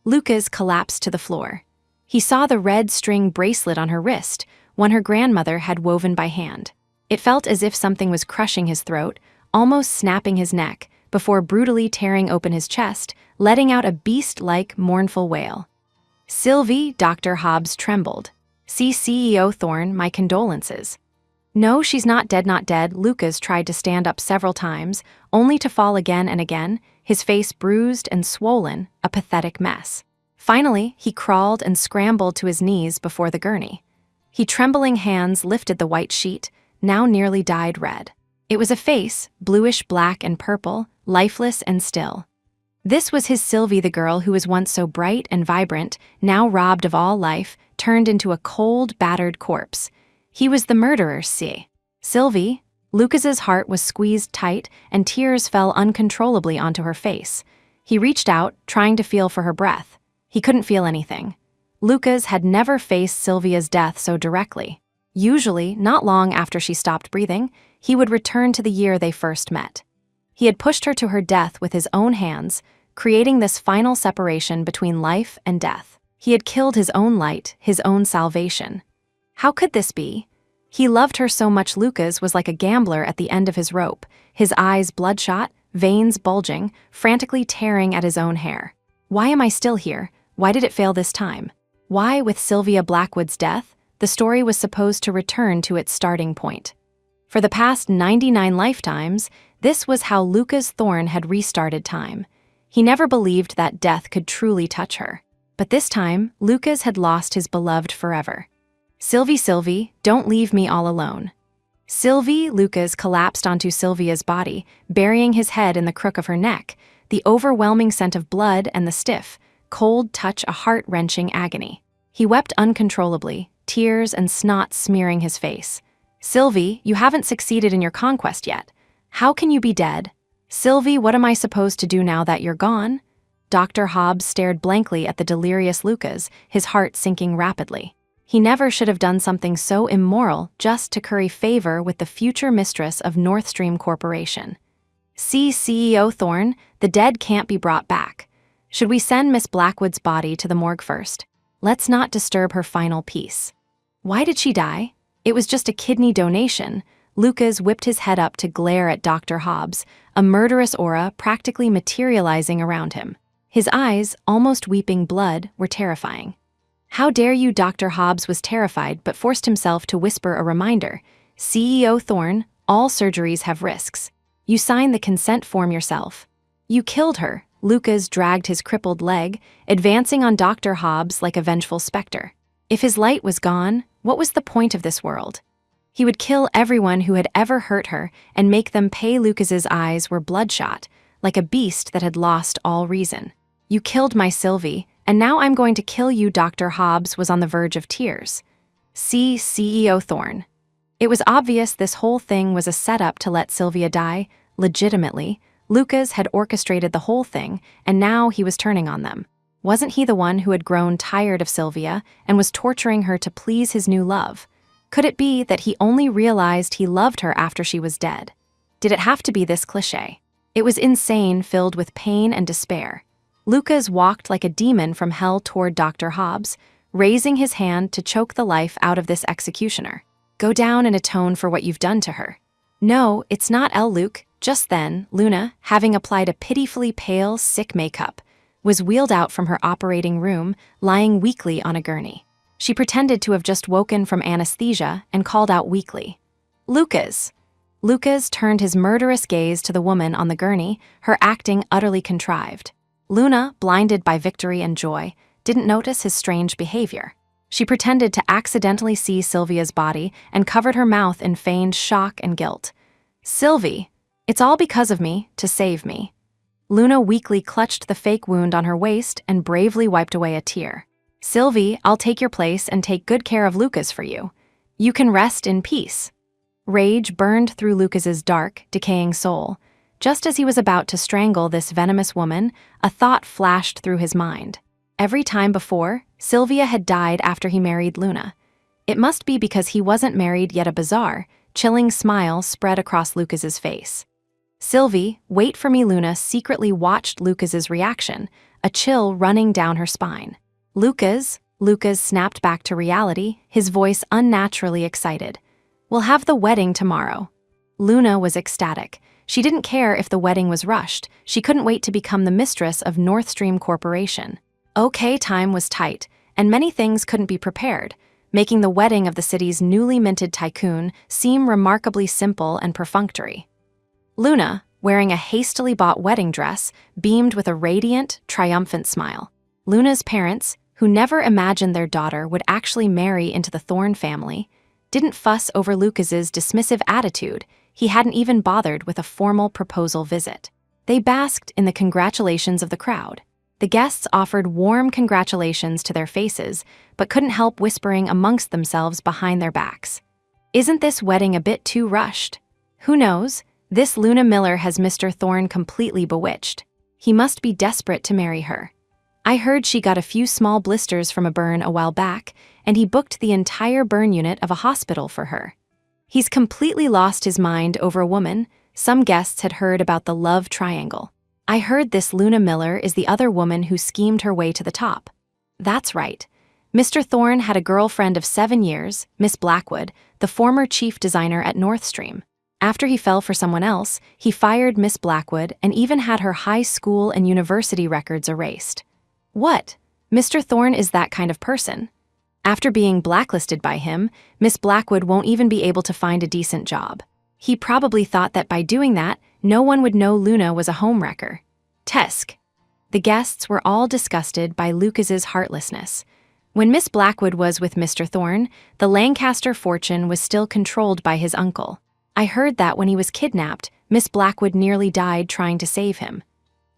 Lucas collapsed to the floor. He saw the red string bracelet on her wrist, one her grandmother had woven by hand. It felt as if something was crushing his throat, almost snapping his neck, before brutally tearing open his chest, letting out a beast-like, mournful wail. Sylvie, Dr. Hobbs trembled. CEO Thorne, my condolences. No, she's not dead. Lucas tried to stand up several times, only to fall again and again, his face bruised and swollen, a pathetic mess. Finally, he crawled and scrambled to his knees before the gurney. Trembling hands lifted the white sheet, now nearly dyed red. It was a face, bluish black and purple, lifeless and still. This was his Sylvie, the girl who was once so bright and vibrant, now robbed of all life, turned into a cold, battered corpse. He was the murderer, Sylvie. Lucas's heart was squeezed tight, and tears fell uncontrollably onto her face. He reached out, trying to feel for her breath. He couldn't feel anything. Lucas had never faced Sylvia's death so directly. Usually, not long after she stopped breathing, he would return to the year they first met. He had pushed her to her death with his own hands, creating this final separation between life and death. He had killed his own light, his own salvation. How could this be? He loved her so much. Lucas was like a gambler at the end of his rope, his eyes bloodshot, veins bulging, frantically tearing at his own hair. Why am I still here? Why did it fail this time? Why, with Sylvia Blackwood's death, the story was supposed to return to its starting point? For the past 99 lifetimes, this was how Lucas Thorne had restarted time. He never believed that death could truly touch her. But this time, Lucas had lost his beloved forever. Sylvie, don't leave me all alone. Sylvie, Lucas collapsed onto Sylvia's body, burying his head in the crook of her neck, the overwhelming scent of blood and the stiff, cold touch a heart-wrenching agony. He wept uncontrollably, tears and snot smearing his face. Sylvie, you haven't succeeded in your conquest yet. How can you be dead? Sylvie, what am I supposed to do now that you're gone? Dr. Hobbs stared blankly at the delirious Lucas, his heart sinking rapidly. He never should have done something so immoral just to curry favor with the future mistress of North Stream Corporation. CEO Thorne, the dead can't be brought back. Should we send Miss Blackwood's body to the morgue first? Let's not disturb her final peace. Why did she die? It was just a kidney donation. Lucas whipped his head up to glare at Dr. Hobbs, a murderous aura practically materializing around him. His eyes, almost weeping blood, were terrifying. How dare you? Dr. Hobbs was terrified but forced himself to whisper a reminder. CEO Thorne, all surgeries have risks. You signed the consent form yourself. You killed her, Lucas dragged his crippled leg, advancing on Dr. Hobbs like a vengeful specter. If his light was gone, what was the point of this world? He would kill everyone who had ever hurt her and make them pay. Lucas's eyes were bloodshot, like a beast that had lost all reason. "You killed my Sylvie, and now I'm going to kill you." Dr. Hobbs was on the verge of tears. See CEO Thorne. It was obvious this whole thing was a setup to let Sylvia die, legitimately. Lucas had orchestrated the whole thing, and now he was turning on them. Wasn't he the one who had grown tired of Sylvia and was torturing her to please his new love? Could it be that he only realized he loved her after she was dead? Did it have to be this cliché? It was insane, filled with pain and despair. Lucas walked like a demon from hell toward Dr. Hobbs, raising his hand to choke the life out of this executioner. "Go down and atone for what you've done to her." "No, it's not Luke." Just then, Luna, having applied a pitifully pale, sick makeup, was wheeled out from her operating room, lying weakly on a gurney. She pretended to have just woken from anesthesia and called out weakly, "Lucas!" Lucas turned his murderous gaze to the woman on the gurney, her acting utterly contrived. Luna, blinded by victory and joy, didn't notice his strange behavior. She pretended to accidentally see Sylvia's body and covered her mouth in feigned shock and guilt. "Sylvie, it's all because of me, to save me." Luna weakly clutched the fake wound on her waist and bravely wiped away a tear. "Sylvie, I'll take your place and take good care of Lucas for you. You can rest in peace." Rage burned through Lucas's dark, decaying soul. Just as he was about to strangle this venomous woman, a thought flashed through his mind. Every time before, Sylvia had died after he married Luna. It must be because he wasn't married yet. A bizarre, chilling smile spread across Lucas's face. "Sylvie, wait for me." Luna secretly watched Lucas's reaction, a chill running down her spine. Lucas snapped back to reality, his voice unnaturally excited. "We'll have the wedding tomorrow." Luna was ecstatic. She didn't care if the wedding was rushed. She couldn't wait to become the mistress of North Stream Corporation. Okay, time was tight, and many things couldn't be prepared, making the wedding of the city's newly minted tycoon seem remarkably simple and perfunctory. Luna, wearing a hastily bought wedding dress, beamed with a radiant, triumphant smile. Luna's parents, who never imagined their daughter would actually marry into the Thorne family, didn't fuss over Lucas's dismissive attitude. He hadn't even bothered with a formal proposal visit. They basked in the congratulations of the crowd. The guests offered warm congratulations to their faces, but couldn't help whispering amongst themselves behind their backs. "Isn't this wedding a bit too rushed? Who knows? This Luna Miller has Mr. Thorne completely bewitched. He must be desperate to marry her. I heard she got a few small blisters from a burn a while back, and he booked the entire burn unit of a hospital for her. He's completely lost his mind over a woman." Some guests had heard about the love triangle. "I heard this Luna Miller is the other woman who schemed her way to the top." That's right. Mr. Thorne had a girlfriend of 7 years, Miss Blackwood, the former chief designer at North Stream. After he fell for someone else, he fired Miss Blackwood and even had her high school and university records erased. What? Mr. Thorne is that kind of person. After being blacklisted by him, Miss Blackwood won't even be able to find a decent job. He probably thought that by doing that, no one would know Luna was a homewrecker. Tesk. The guests were all disgusted by Lucas's heartlessness. When Miss Blackwood was with Mr. Thorne, the Lancaster fortune was still controlled by his uncle. I heard that when he was kidnapped, Miss Blackwood nearly died trying to save him.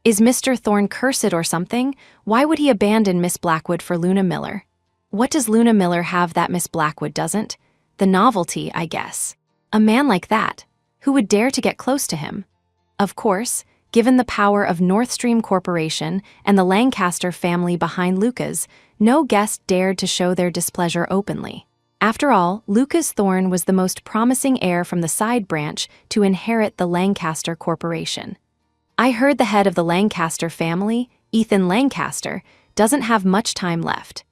Is Mr. Thorne cursed or something? Why would he abandon Miss Blackwood for Luna Miller? What does Luna Miller have that Miss Blackwood doesn't? The novelty, I guess. A man like that, who would dare to get close to him? Of course, given the power of North Stream Corporation and the Lancaster family behind Lucas, no guest dared to show their displeasure openly. After all, Lucas Thorne was the most promising heir from the side branch to inherit the Lancaster Corporation. I heard the head of the Lancaster family, Ethan Lancaster, doesn't have much time left.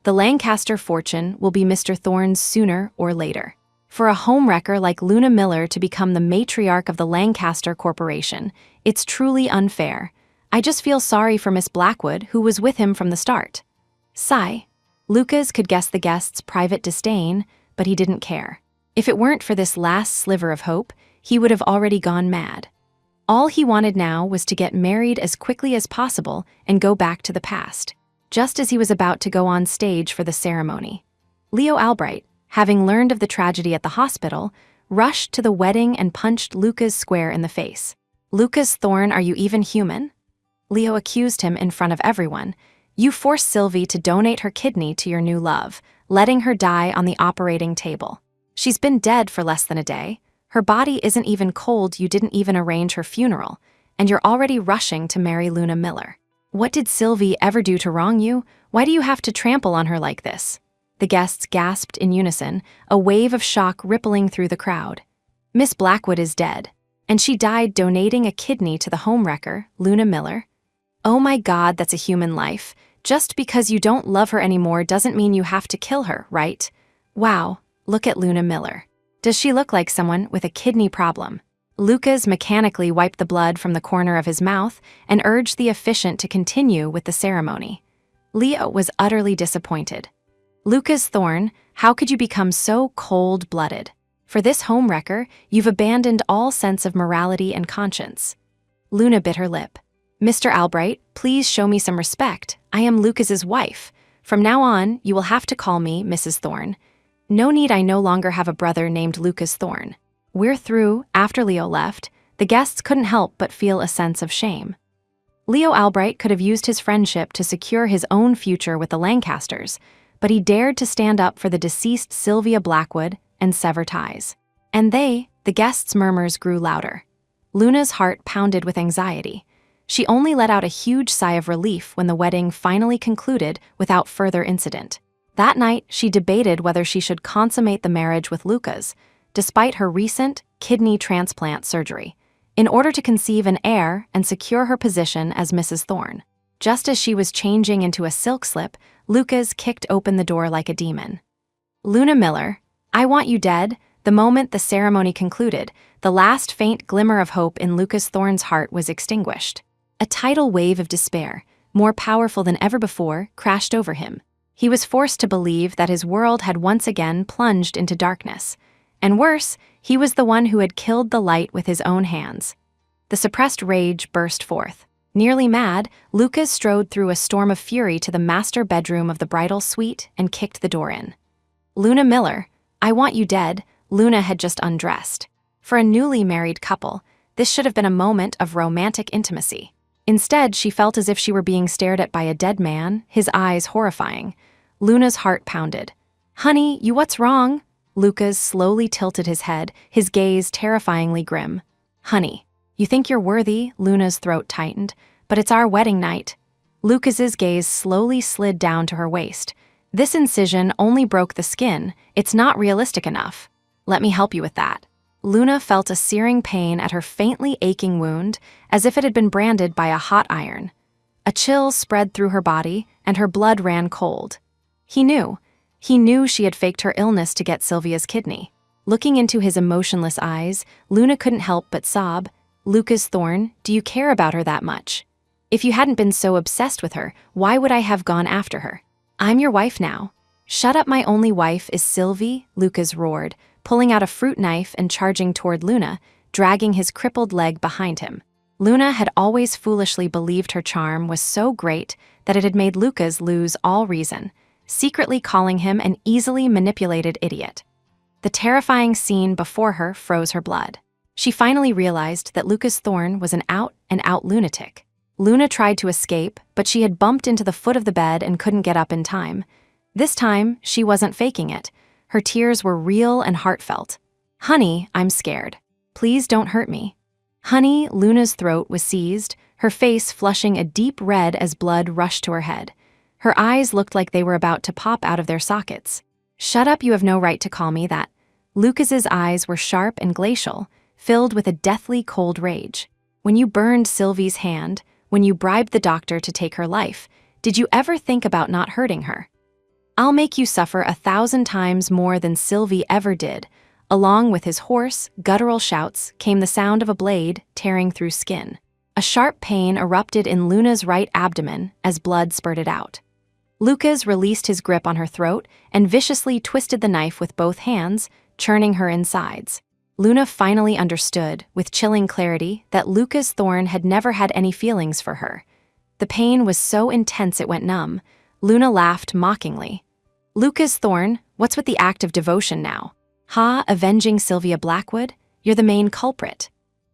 The Lancaster fortune will be Mr. Thorne's sooner or later. For a homewrecker like Luna Miller to become the matriarch of the Lancaster Corporation, it's truly unfair. I just feel sorry for Miss Blackwood, who was with him from the start. Sigh. Lucas could guess the guests' private disdain, but he didn't care. If it weren't for this last sliver of hope, he would have already gone mad. All he wanted now was to get married as quickly as possible and go back to the past. Just as he was about to go on stage for the ceremony, Leo Albright, having learned of the tragedy at the hospital, rushed to the wedding and punched Lucas square in the face. "Lucas Thorne, are you even human?" Leo accused him in front of everyone. "You forced Sylvie to donate her kidney to your new love, letting her die on the operating table. She's been dead for less than a day. Her body isn't even cold, you didn't even arrange her funeral, and you're already rushing to marry Luna Miller. What did Sylvie ever do to wrong you? Why do you have to trample on her like this?" The guests gasped in unison, a wave of shock rippling through the crowd. "Miss Blackwood is dead, and she died donating a kidney to the homewrecker, Luna Miller. Oh my God, that's a human life. Just because you don't love her anymore doesn't mean you have to kill her, right? Wow, look at Luna Miller. Does she look like someone with a kidney problem?" Lucas mechanically wiped the blood from the corner of his mouth and urged the officiant to continue with the ceremony. Leo was utterly disappointed. "Lucas Thorne, how could you become so cold-blooded? For this homewrecker, you've abandoned all sense of morality and conscience." Luna bit her lip. "Mr. Albright, please show me some respect. I am Lucas's wife. From now on, you will have to call me Mrs. Thorne. No need, I no longer have a brother named Lucas Thorne." We're through. After Leo left, the guests couldn't help but feel a sense of shame. Leo Albright could have used his friendship to secure his own future with the Lancasters, but he dared to stand up for the deceased Sylvia Blackwood and sever ties. And the guests' murmurs grew louder. Luna's heart pounded with anxiety. She only let out a huge sigh of relief when the wedding finally concluded without further incident. That night, she debated whether she should consummate the marriage with Lucas, despite her recent kidney transplant surgery, in order to conceive an heir and secure her position as Mrs. Thorne. Just as she was changing into a silk slip, Lucas kicked open the door like a demon. "Luna Miller, I want you dead." The moment the ceremony concluded, the last faint glimmer of hope in Lucas Thorne's heart was extinguished. A tidal wave of despair, more powerful than ever before, crashed over him. He was forced to believe that his world had once again plunged into darkness. And worse, he was the one who had killed the light with his own hands. The suppressed rage burst forth. Nearly mad, Lucas strode through a storm of fury to the master bedroom of the bridal suite and kicked the door in. "Luna Miller, I want you dead." Luna had just undressed. For a newly married couple, this should have been a moment of romantic intimacy. Instead, she felt as if she were being stared at by a dead man, his eyes horrifying. Luna's heart pounded. "Honey, what's wrong?" Lucas slowly tilted his head, his gaze terrifyingly grim. "Honey, you think you're worthy?" Luna's throat tightened. "But it's our wedding night." Lucas's gaze slowly slid down to her waist. "This incision only broke the skin. It's not realistic enough. Let me help you with that." Luna felt a searing pain at her faintly aching wound, as if it had been branded by a hot iron. A chill spread through her body, and her blood ran cold. He knew she had faked her illness to get Sylvia's kidney. Looking into his emotionless eyes, Luna couldn't help but sob. "Lucas Thorne, do you care about her that much? If you hadn't been so obsessed with her, why would I have gone after her? I'm your wife now." "Shut up, my only wife is Sylvie," Lucas roared, pulling out a fruit knife and charging toward Luna, dragging his crippled leg behind him. Luna had always foolishly believed her charm was so great that it had made Lucas lose all reason, secretly calling him an easily manipulated idiot. The terrifying scene before her froze her blood. She finally realized that Lucas Thorne was an out-and-out lunatic. Luna tried to escape, but she had bumped into the foot of the bed and couldn't get up in time. This time, she wasn't faking it. Her tears were real and heartfelt. "Honey, I'm scared. Please don't hurt me." "Honey," Luna's throat was seized, her face flushing a deep red as blood rushed to her head. Her eyes looked like they were about to pop out of their sockets. "Shut up, you have no right to call me that." Lucas's eyes were sharp and glacial, filled with a deathly cold rage. "When you burned Sylvie's hand, when you bribed the doctor to take her life, did you ever think about not hurting her? I'll make you suffer 1,000 times more than Sylvie ever did." Along with his hoarse, guttural shouts came the sound of a blade tearing through skin. A sharp pain erupted in Luna's right abdomen as blood spurted out. Lucas released his grip on her throat and viciously twisted the knife with both hands, churning her insides. Luna finally understood, with chilling clarity, that Lucas Thorne had never had any feelings for her. The pain was so intense it went numb. Luna laughed mockingly. "Lucas Thorne, what's with the act of devotion now? Ha, avenging Sylvia Blackwood? You're the main culprit.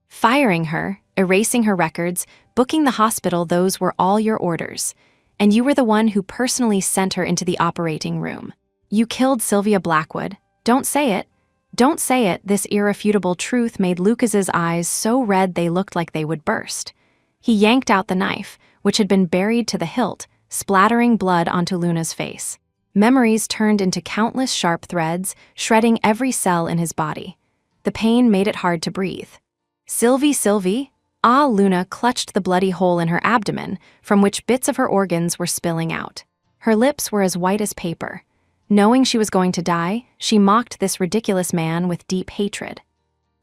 Firing her, erasing her records, booking the hospital, those were all your orders. And you were the one who personally sent her into the operating room. You killed Sylvia Blackwood. Don't say it. Don't say it." This irrefutable truth made Lucas's eyes so red they looked like they would burst. He yanked out the knife, which had been buried to the hilt, splattering blood onto Luna's face. Memories turned into countless sharp threads, shredding every cell in his body. The pain made it hard to breathe. Sylvie? Ah, Luna clutched the bloody hole in her abdomen, from which bits of her organs were spilling out. Her lips were as white as paper. Knowing she was going to die, she mocked this ridiculous man with deep hatred.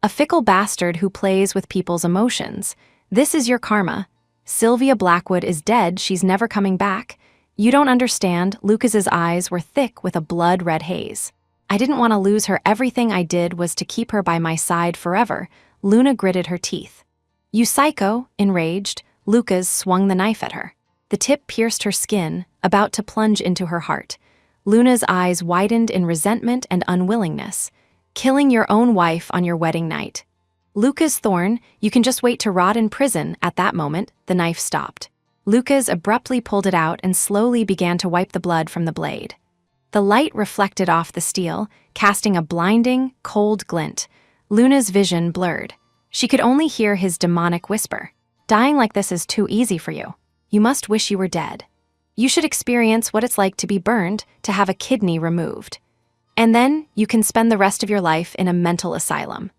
"A fickle bastard who plays with people's emotions. This is your karma. Sylvia Blackwood is dead, she's never coming back. You don't understand." Lucas's eyes were thick with a blood-red haze. "I didn't want to lose her. Everything I did was to keep her by my side forever." Luna gritted her teeth. "You psycho!" Enraged, Lucas swung the knife at her. The tip pierced her skin, about to plunge into her heart. Luna's eyes widened in resentment and unwillingness. "Killing your own wife on your wedding night. Lucas Thorne, you can just wait to rot in prison." At that moment, the knife stopped. Lucas abruptly pulled it out and slowly began to wipe the blood from the blade. The light reflected off the steel, casting a blinding, cold glint. Luna's vision blurred. She could only hear his demonic whisper. "Dying like this is too easy for you. You must wish you were dead. You should experience what it's like to be burned, to have a kidney removed. And then you can spend the rest of your life in a mental asylum."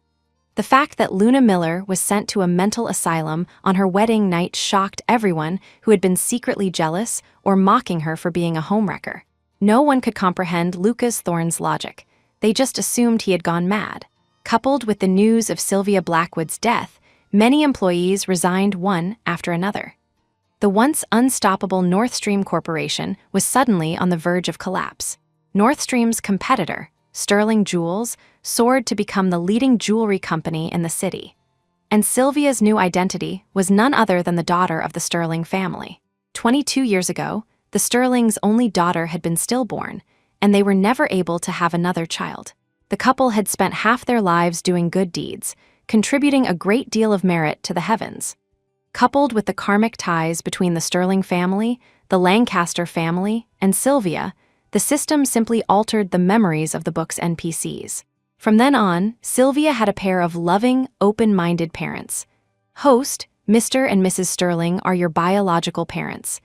The fact that Luna Miller was sent to a mental asylum on her wedding night shocked everyone who had been secretly jealous or mocking her for being a homewrecker. No one could comprehend Lucas Thorne's logic. They just assumed he had gone mad. Coupled with the news of Sylvia Blackwood's death, many employees resigned one after another. The once unstoppable North Stream Corporation was suddenly on the verge of collapse. North Stream's competitor, Sterling Jewels, soared to become the leading jewelry company in the city. And Sylvia's new identity was none other than the daughter of the Sterling family. 22 years ago, the Sterlings' only daughter had been stillborn, and they were never able to have another child. The couple had spent half their lives doing good deeds, contributing a great deal of merit to the heavens. Coupled with the karmic ties between the Sterling family, the Lancaster family, and Sylvia, the system simply altered the memories of the book's NPCs. From then on, Sylvia had a pair of loving, open-minded parents. Host, Mr. and Mrs. Sterling are your biological parents.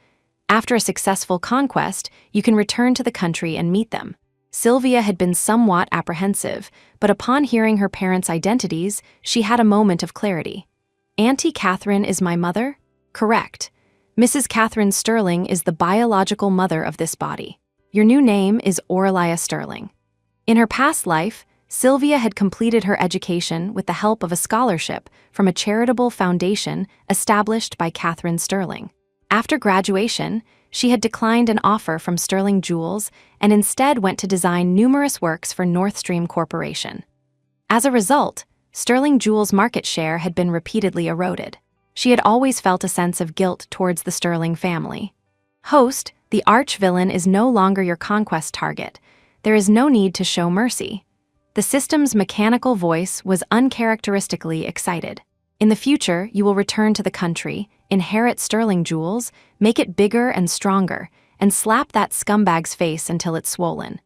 After a successful conquest, you can return to the country and meet them. Sylvia had been somewhat apprehensive, but upon hearing her parents' identities, she had a moment of clarity. "Auntie Catherine is my mother?" "Correct. Mrs. Catherine Sterling is the biological mother of this body. Your new name is Aurelia Sterling." In her past life, Sylvia had completed her education with the help of a scholarship from a charitable foundation established by Catherine Sterling. After graduation, she had declined an offer from Sterling Jewels and instead went to design numerous works for North Stream Corporation. As a result, Sterling Jewels' market share had been repeatedly eroded. She had always felt a sense of guilt towards the Sterling family. "Host, the arch-villain is no longer your conquest target. There is no need to show mercy." The system's mechanical voice was uncharacteristically excited. "In the future, you will return to the country, inherit Sterling Jewels, make it bigger and stronger, and slap that scumbag's face until it's swollen."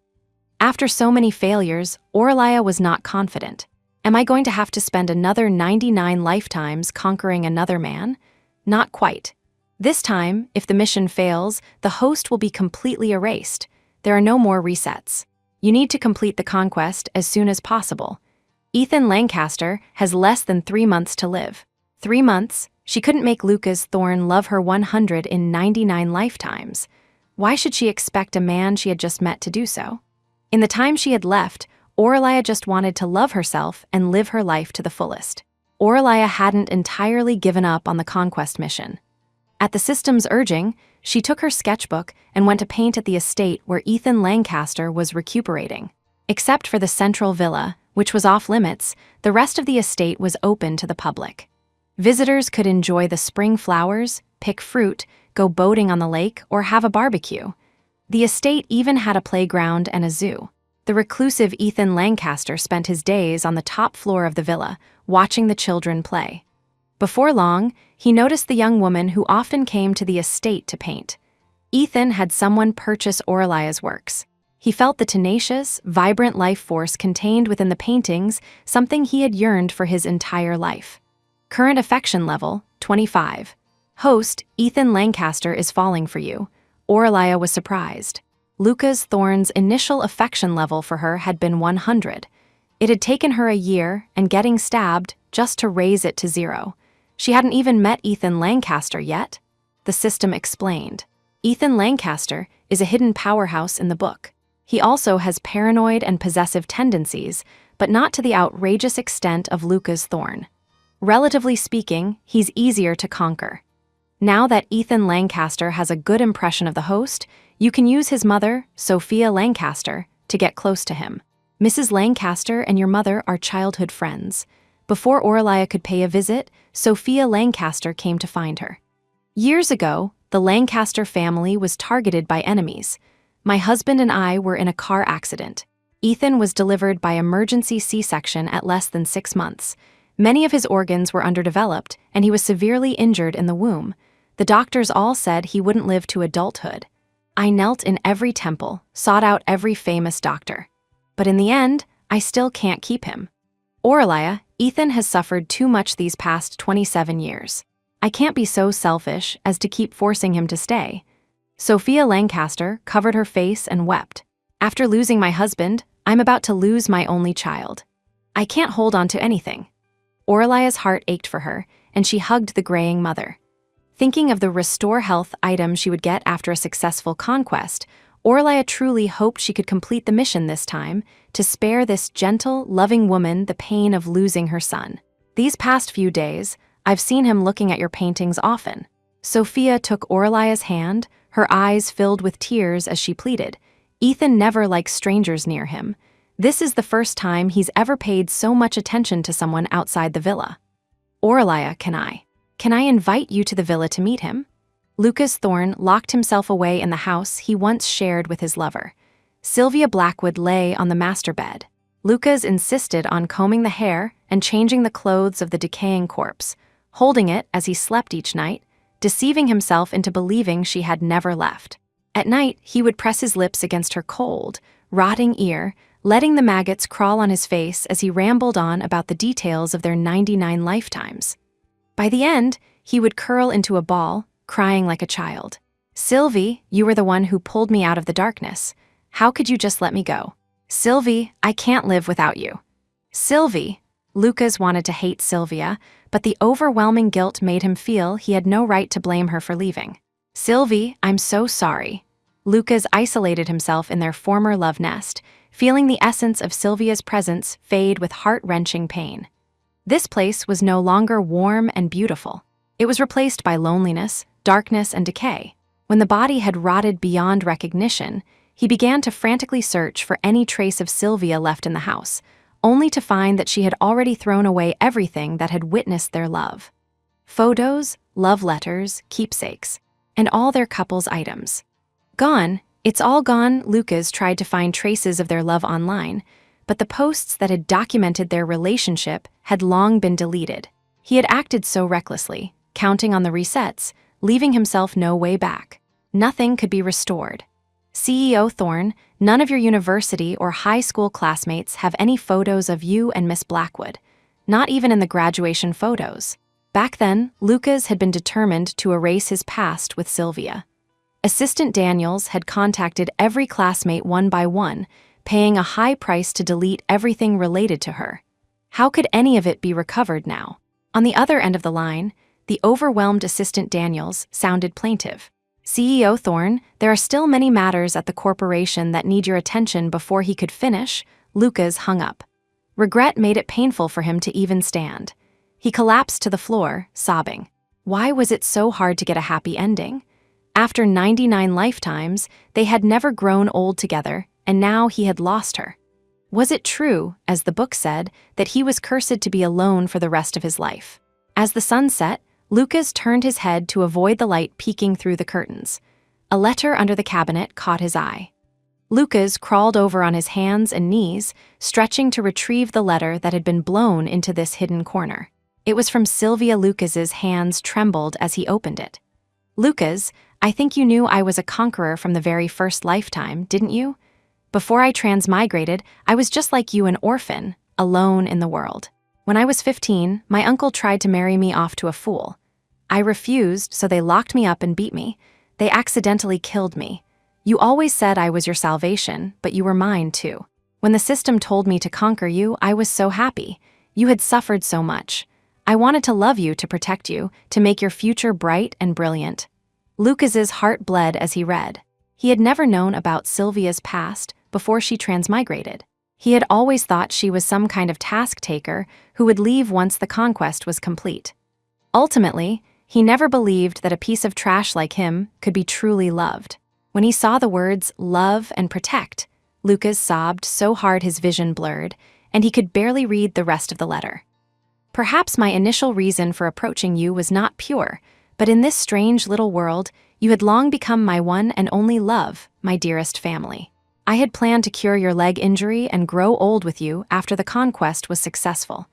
After so many failures, Aurelia was not confident. "Am I going to have to spend another 99 lifetimes conquering another man?" Not quite. This time, if the mission fails, the host will be completely erased. There are no more resets. You need to complete the conquest as soon as possible. Ethan Lancaster has less than 3 months to live. 3 months? She couldn't make Lucas Thorne love her 199 lifetimes. Why should she expect a man she had just met to do so? In the time she had left, Aurelia just wanted to love herself and live her life to the fullest. Aurelia hadn't entirely given up on the conquest mission. At the system's urging, she took her sketchbook and went to paint at the estate where Ethan Lancaster was recuperating. Except for the central villa, which was off limits, the rest of the estate was open to the public. Visitors could enjoy the spring flowers, pick fruit, go boating on the lake, or have a barbecue. The estate even had a playground and a zoo. The reclusive Ethan Lancaster spent his days on the top floor of the villa, watching the children play. Before long, he noticed the young woman who often came to the estate to paint. Ethan had someone purchase Orlia's works. He felt the tenacious, vibrant life force contained within the paintings, something he had yearned for his entire life. Current affection level, 25. Host, Ethan Lancaster is falling for you. Orlia was surprised. Lucas Thorne's initial affection level for her had been 100. It had taken her a year and getting stabbed just to raise it to 0. She hadn't even met Ethan Lancaster yet. The system explained. Ethan Lancaster is a hidden powerhouse in the book. He also has paranoid and possessive tendencies, but not to the outrageous extent of Lucas Thorne. Relatively speaking, he's easier to conquer. Now that Ethan Lancaster has a good impression of the host, you can use his mother, Sophia Lancaster, to get close to him. Mrs. Lancaster and your mother are childhood friends. Before Orlia could pay a visit, Sophia Lancaster came to find her. Years ago, the Lancaster family was targeted by enemies. My husband and I were in a car accident. Ethan was delivered by emergency C-section at less than 6 months. Many of his organs were underdeveloped, and he was severely injured in the womb. The doctors all said he wouldn't live to adulthood. I knelt in every temple, sought out every famous doctor. But in the end, I still can't keep him. Orlia, Ethan has suffered too much these past 27 years. I can't be so selfish as to keep forcing him to stay. Sophia Lancaster covered her face and wept. After losing my husband, I'm about to lose my only child. I can't hold on to anything. Orlia's heart ached for her, and she hugged the graying mother. Thinking of the restore health item she would get after a successful conquest, Orlia truly hoped she could complete the mission this time, to spare this gentle, loving woman the pain of losing her son. These past few days, I've seen him looking at your paintings often. Sophia took Orlia's hand, her eyes filled with tears as she pleaded. Ethan never likes strangers near him. This is the first time he's ever paid so much attention to someone outside the villa. Orlia, can I invite you to the villa to meet him? Lucas Thorne locked himself away in the house he once shared with his lover. Sylvia Blackwood lay on the master bed. Lucas insisted on combing the hair and changing the clothes of the decaying corpse, holding it as he slept each night, deceiving himself into believing she had never left. At night, he would press his lips against her cold, rotting ear, letting the maggots crawl on his face as he rambled on about the details of their 99 lifetimes. By the end, he would curl into a ball, crying like a child. Sylvie, you were the one who pulled me out of the darkness. How could you just let me go? Sylvie, I can't live without you. Sylvie. Lucas wanted to hate Sylvia, but the overwhelming guilt made him feel he had no right to blame her for leaving. Sylvie, I'm so sorry. Lucas isolated himself in their former love nest, feeling the essence of Sylvia's presence fade with heart-wrenching pain. This place was no longer warm and beautiful. It was replaced by loneliness, darkness, and decay. When the body had rotted beyond recognition, he began to frantically search for any trace of Sylvia left in the house, only to find that she had already thrown away everything that had witnessed their love. Photos, love letters, keepsakes, and all their couple's items. Gone, it's all gone. Lucas tried to find traces of their love online, but the posts that had documented their relationship had long been deleted. He had acted so recklessly, counting on the resets, leaving himself no way back. Nothing could be restored. CEO Thorne, none of your university or high school classmates have any photos of you and Miss Blackwood, not even in the graduation photos. Back then, Lucas had been determined to erase his past with Sylvia. Assistant Daniels had contacted every classmate one by one, paying a high price to delete everything related to her. How could any of it be recovered now? On the other end of the line, the overwhelmed Assistant Daniels sounded plaintive. CEO Thorne, there are still many matters at the corporation that need your attention before he could finish. Lucas hung up. Regret made it painful for him to even stand. He collapsed to the floor, sobbing. Why was it so hard to get a happy ending? After 99 lifetimes, they had never grown old together, and now he had lost her. Was it true, as the book said, that he was cursed to be alone for the rest of his life? As the sun set, Lucas turned his head to avoid the light peeking through the curtains. A letter under the cabinet caught his eye. Lucas crawled over on his hands and knees, stretching to retrieve the letter that had been blown into this hidden corner. It was from Sylvia. Lucas's hands trembled as he opened it. "Lucas, I think you knew I was a conqueror from the very first lifetime, didn't you? Before I transmigrated, I was just like you, an orphan, alone in the world. When I was 15, my uncle tried to marry me off to a fool. I refused, so they locked me up and beat me. They accidentally killed me. You always said I was your salvation, but you were mine too. When the system told me to conquer you, I was so happy. You had suffered so much. I wanted to love you, to protect you, to make your future bright and brilliant." Lucas's heart bled as he read. He had never known about Sylvia's past before she transmigrated. He had always thought she was some kind of task-taker who would leave once the conquest was complete. Ultimately, he never believed that a piece of trash like him could be truly loved. When he saw the words love and protect, Lucas sobbed so hard his vision blurred, and he could barely read the rest of the letter. "Perhaps my initial reason for approaching you was not pure, but in this strange little world, you had long become my one and only love, my dearest family. I had planned to cure your leg injury and grow old with you after the conquest was successful.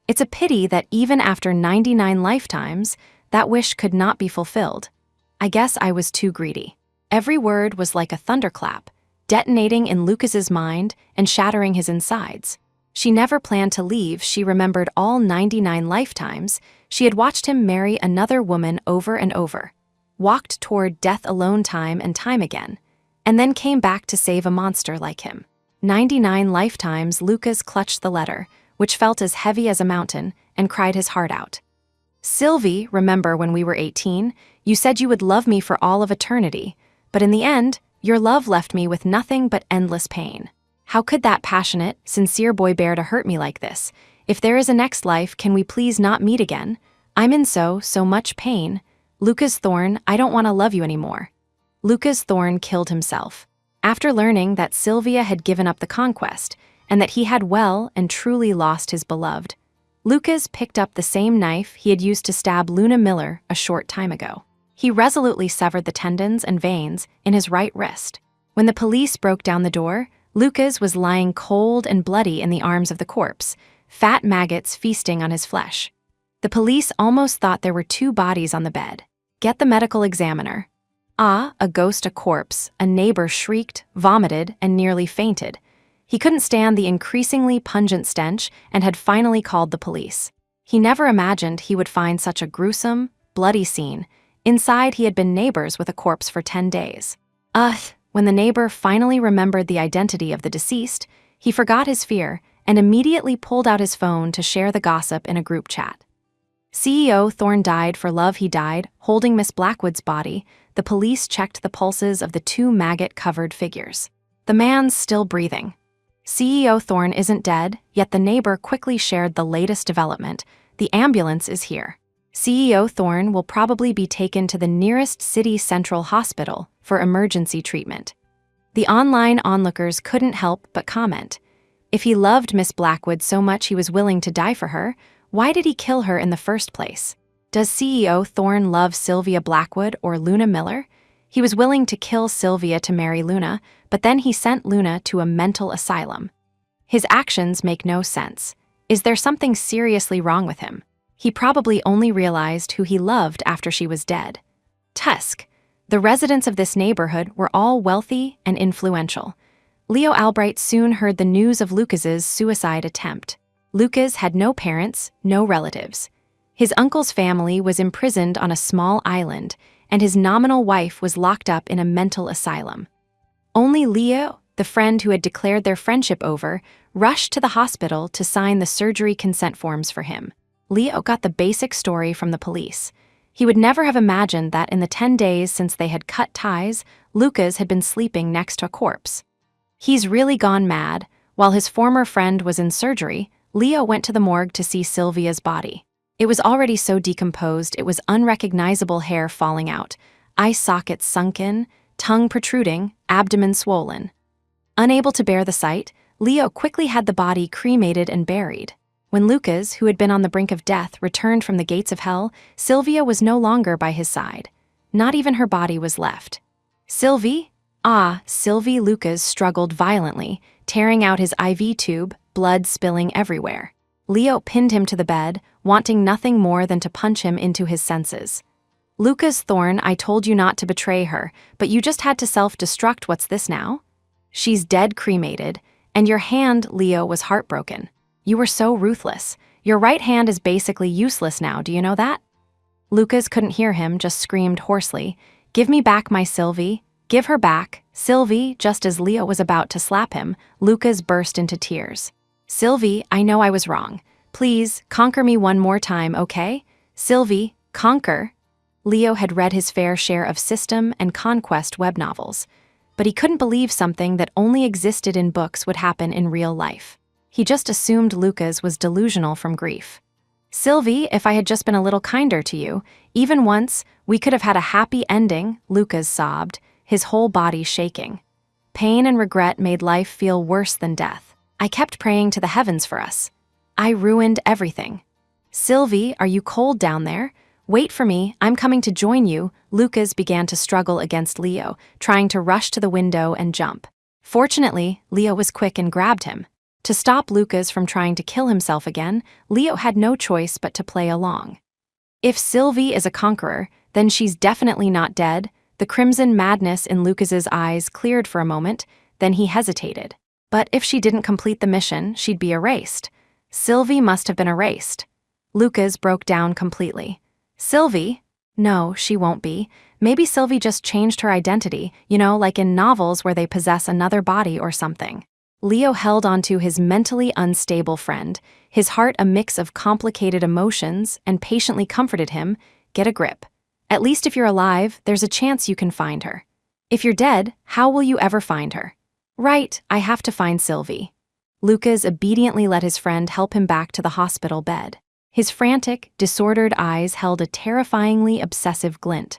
It's a pity that even after 99 lifetimes, that wish could not be fulfilled. I guess I was too greedy." Every word was like a thunderclap, detonating in Lucas's mind and shattering his insides. She never planned to leave. She remembered all 99 lifetimes. She had watched him marry another woman over and over, walked toward death alone time and time again, and then came back to save a monster like him. 99 lifetimes. Lucas clutched the letter, which felt as heavy as a mountain, and cried his heart out. "Sylvie, remember when we were 18, you said you would love me for all of eternity. But in the end, your love left me with nothing but endless pain. How could that passionate, sincere boy bear to hurt me like this? If there is a next life, can we please not meet again? I'm in so much pain. Lucas Thorne, I don't want to love you anymore." Lucas Thorne killed himself. After learning that Sylvia had given up the conquest, and that he had well and truly lost his beloved, Lucas picked up the same knife he had used to stab Luna Miller a short time ago. He resolutely severed the tendons and veins in his right wrist. When the police broke down the door, Lucas was lying cold and bloody in the arms of the corpse, fat maggots feasting on his flesh. The police almost thought there were two bodies on the bed. "Get the medical examiner." "Ah, a ghost, a corpse," a neighbor shrieked, vomited, and nearly fainted. He couldn't stand the increasingly pungent stench and had finally called the police. He never imagined he would find such a gruesome, bloody scene. Inside, he had been neighbors with a corpse for 10 days. When the neighbor finally remembered the identity of the deceased, he forgot his fear and immediately pulled out his phone to share the gossip in a group chat. "CEO Thorne died for love. He died, holding Miss Blackwood's body." The police checked the pulses of the two maggot-covered figures. "The man's still breathing. CEO Thorne isn't dead," yet the neighbor quickly shared the latest development. "The ambulance is here. CEO Thorne will probably be taken to the nearest city central hospital for emergency treatment." The online onlookers couldn't help but comment. If he loved Miss Blackwood so much he was willing to die for her, why did he kill her in the first place? Does CEO Thorne love Sylvia Blackwood or Luna Miller? He was willing to kill Sylvia to marry Luna, but then he sent Luna to a mental asylum. His actions make no sense. Is there something seriously wrong with him? He probably only realized who he loved after she was dead. Tusk. The residents of this neighborhood were all wealthy and influential. Leo Albright soon heard the news of Lucas's suicide attempt. Lucas had no parents, no relatives. His uncle's family was imprisoned on a small island, and his nominal wife was locked up in a mental asylum. Only Leo, the friend who had declared their friendship over, rushed to the hospital to sign the surgery consent forms for him. Leo got the basic story from the police. He would never have imagined that in the 10 days since they had cut ties, Lucas had been sleeping next to a corpse. He's really gone mad. While his former friend was in surgery, Leo went to the morgue to see Sylvia's body. It was already so decomposed it was unrecognizable, hair falling out, eye sockets sunken, tongue protruding, abdomen swollen. Unable to bear the sight, Leo quickly had the body cremated and buried. When Lucas, who had been on the brink of death, returned from the gates of hell, Sylvia was no longer by his side. Not even her body was left. "Sylvie?" "Ah, Sylvie." Lucas struggled violently, tearing out his IV tube, blood spilling everywhere. Leo pinned him to the bed, wanting nothing more than to punch him into his senses. "Lucas Thorne, I told you not to betray her, but you just had to self-destruct. What's this now?" "She's dead, cremated, and your hand," Leo was heartbroken. "You were so ruthless. Your right hand is basically useless now, do you know that?" Lucas couldn't hear him, just screamed hoarsely, "Give me back my Sylvie. Give her back, Sylvie." Just as Leo was about to slap him, Lucas burst into tears. "Sylvie, I know I was wrong. Please, conquer me one more time, okay? Sylvie, conquer." Leo had read his fair share of system and conquest web novels, but he couldn't believe something that only existed in books would happen in real life. He just assumed Lucas was delusional from grief. "Sylvie, if I had just been a little kinder to you, even once, we could have had a happy ending," Lucas sobbed, his whole body shaking. Pain and regret made life feel worse than death. "I kept praying to the heavens for us. I ruined everything." "Sylvie, are you cold down there? Wait for me, I'm coming to join you." Lucas began to struggle against Leo, trying to rush to the window and jump. Fortunately, Leo was quick and grabbed him. To stop Lucas from trying to kill himself again, Leo had no choice but to play along. If Sylvie is a conqueror, then she's definitely not dead. The crimson madness in Lucas's eyes cleared for a moment, then he hesitated. But if she didn't complete the mission, she'd be erased. Sylvie must have been erased. Lucas broke down completely. "Sylvie? No, she won't be. Maybe Sylvie just changed her identity, like in novels where they possess another body or something." Leo held onto his mentally unstable friend, his heart a mix of complicated emotions, and patiently comforted him. "Get a grip. At least if you're alive, there's a chance you can find her. If you're dead, how will you ever find her?" "Right, I have to find Sylvie." Lucas obediently let his friend help him back to the hospital bed. His frantic, disordered eyes held a terrifyingly obsessive glint.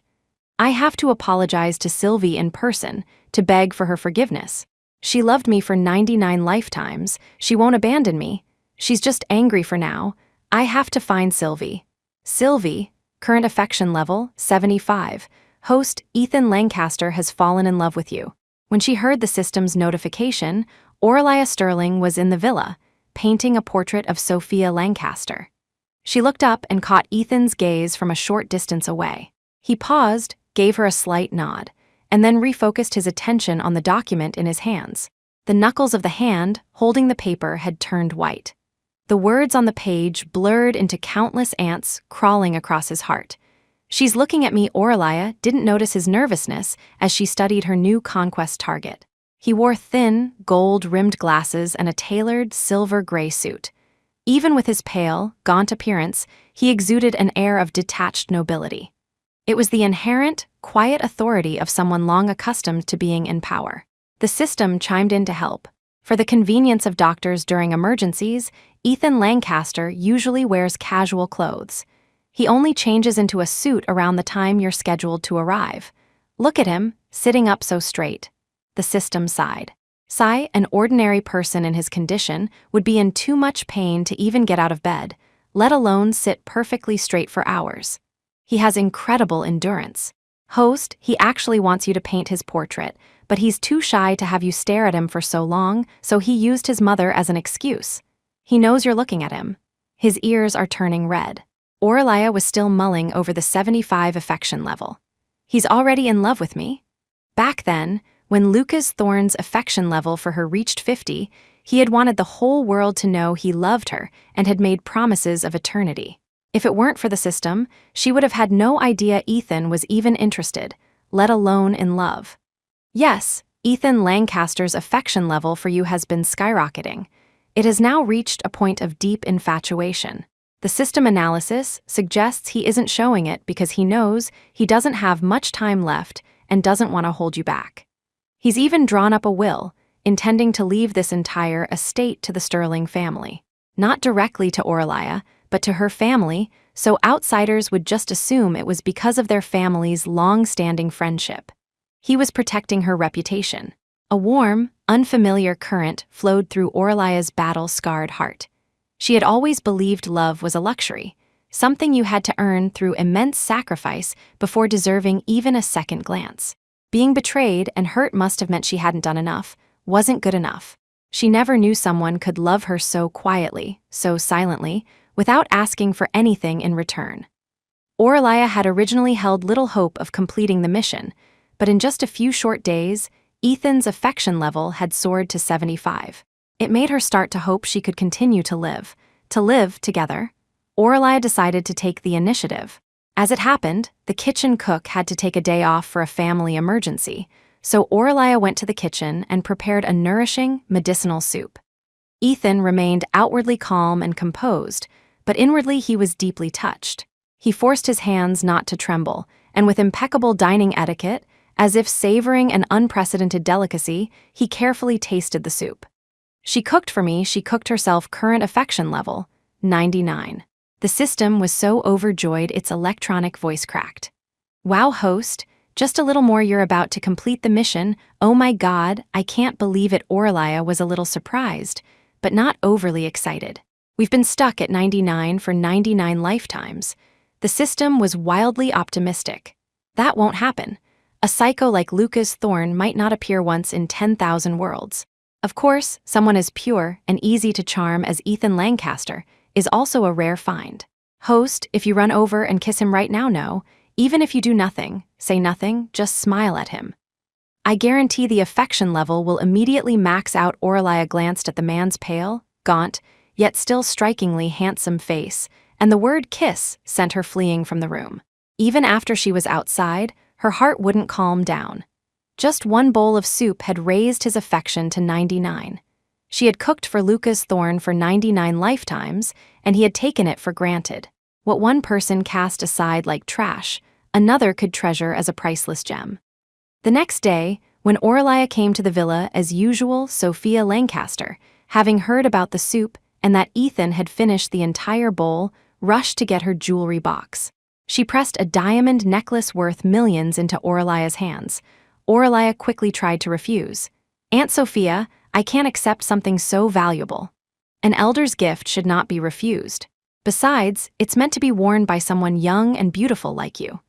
"I have to apologize to Sylvie in person, to beg for her forgiveness. She loved me for 99 lifetimes. She won't abandon me. She's just angry for now. I have to find Sylvie." "Sylvie, current affection level, 75. Host, Ethan Lancaster has fallen in love with you." When she heard the system's notification, Aurelia Sterling was in the villa, painting a portrait of Sophia Lancaster. She looked up and caught Ethan's gaze from a short distance away. He paused, gave her a slight nod, and then refocused his attention on the document in his hands. The knuckles of the hand, holding the paper, had turned white. The words on the page blurred into countless ants crawling across his heart. "She's looking at me." Aurelia didn't notice his nervousness as she studied her new conquest target. He wore thin, gold-rimmed glasses and a tailored, silver-gray suit. Even with his pale, gaunt appearance, he exuded an air of detached nobility. It was the inherent, quiet authority of someone long accustomed to being in power. The system chimed in to help. For the convenience of doctors during emergencies, Ethan Lancaster usually wears casual clothes. He only changes into a suit around the time you're scheduled to arrive. "Look at him, sitting up so straight." The system sighed. An ordinary person in his condition would be in too much pain to even get out of bed, let alone sit perfectly straight for hours. He has incredible endurance. Host, he actually wants you to paint his portrait, but he's too shy to have you stare at him for so long, so he used his mother as an excuse. He knows you're looking at him. His ears are turning red. Aurelia was still mulling over the 75 affection level. "He's already in love with me?" Back then, when Lucas Thorne's affection level for her reached 50, he had wanted the whole world to know he loved her and had made promises of eternity. If it weren't for the system, she would have had no idea Ethan was even interested, let alone in love. "Yes, Ethan Lancaster's affection level for you has been skyrocketing. It has now reached a point of deep infatuation. The system analysis suggests he isn't showing it because he knows he doesn't have much time left and doesn't want to hold you back. He's even drawn up a will, intending to leave this entire estate to the Sterling family. Not directly to Aurelia, but to her family, so outsiders would just assume it was because of their family's long-standing friendship. He was protecting her reputation. A warm, unfamiliar current flowed through Orlaya's battle-scarred heart. She had always believed love was a luxury, something you had to earn through immense sacrifice before deserving even a second glance. Being betrayed and hurt must have meant she hadn't done enough, wasn't good enough. She never knew someone could love her so quietly, so silently, without asking for anything in return. Orlaya had originally held little hope of completing the mission, but in just a few short days, Ethan's affection level had soared to 75. It made her start to hope she could continue to live together. Orlaya decided to take the initiative. As it happened, the kitchen cook had to take a day off for a family emergency, so Orlaya went to the kitchen and prepared a nourishing, medicinal soup. Ethan remained outwardly calm and composed, but inwardly he was deeply touched. He forced his hands not to tremble, and with impeccable dining etiquette, as if savoring an unprecedented delicacy, he carefully tasted the soup. She cooked for me, she cooked herself current affection level, 99. The system was so overjoyed its electronic voice cracked. Wow, host, just a little more, you're about to complete the mission. Oh my God, I can't believe it. Orlaya was a little surprised, but not overly excited. We've been stuck at 99 for 99 lifetimes. The system was wildly optimistic. That won't happen. A psycho like Lucas Thorne might not appear once in 10,000 worlds. Of course, someone as pure and easy to charm as Ethan Lancaster is also a rare find. Host, if you run over and kiss him right now, no. Even if you do nothing, say nothing, just smile at him. I guarantee the affection level will immediately max out. Orlaya glanced at the man's pale, gaunt, yet still strikingly handsome face, and the word kiss sent her fleeing from the room. Even after she was outside, her heart wouldn't calm down. Just one bowl of soup had raised his affection to 99. She had cooked for Lucas Thorne for 99 lifetimes, and he had taken it for granted. What one person cast aside like trash, another could treasure as a priceless gem. The next day, when Orlaya came to the villa as usual, Sophia Lancaster, having heard about the soup and that Ethan had finished the entire bowl, rushed to get her jewelry box. She pressed a diamond necklace worth millions into Orlaya's hands. Orlaya quickly tried to refuse. Aunt Sophia, I can't accept something so valuable. An elder's gift should not be refused. Besides, it's meant to be worn by someone young and beautiful like you.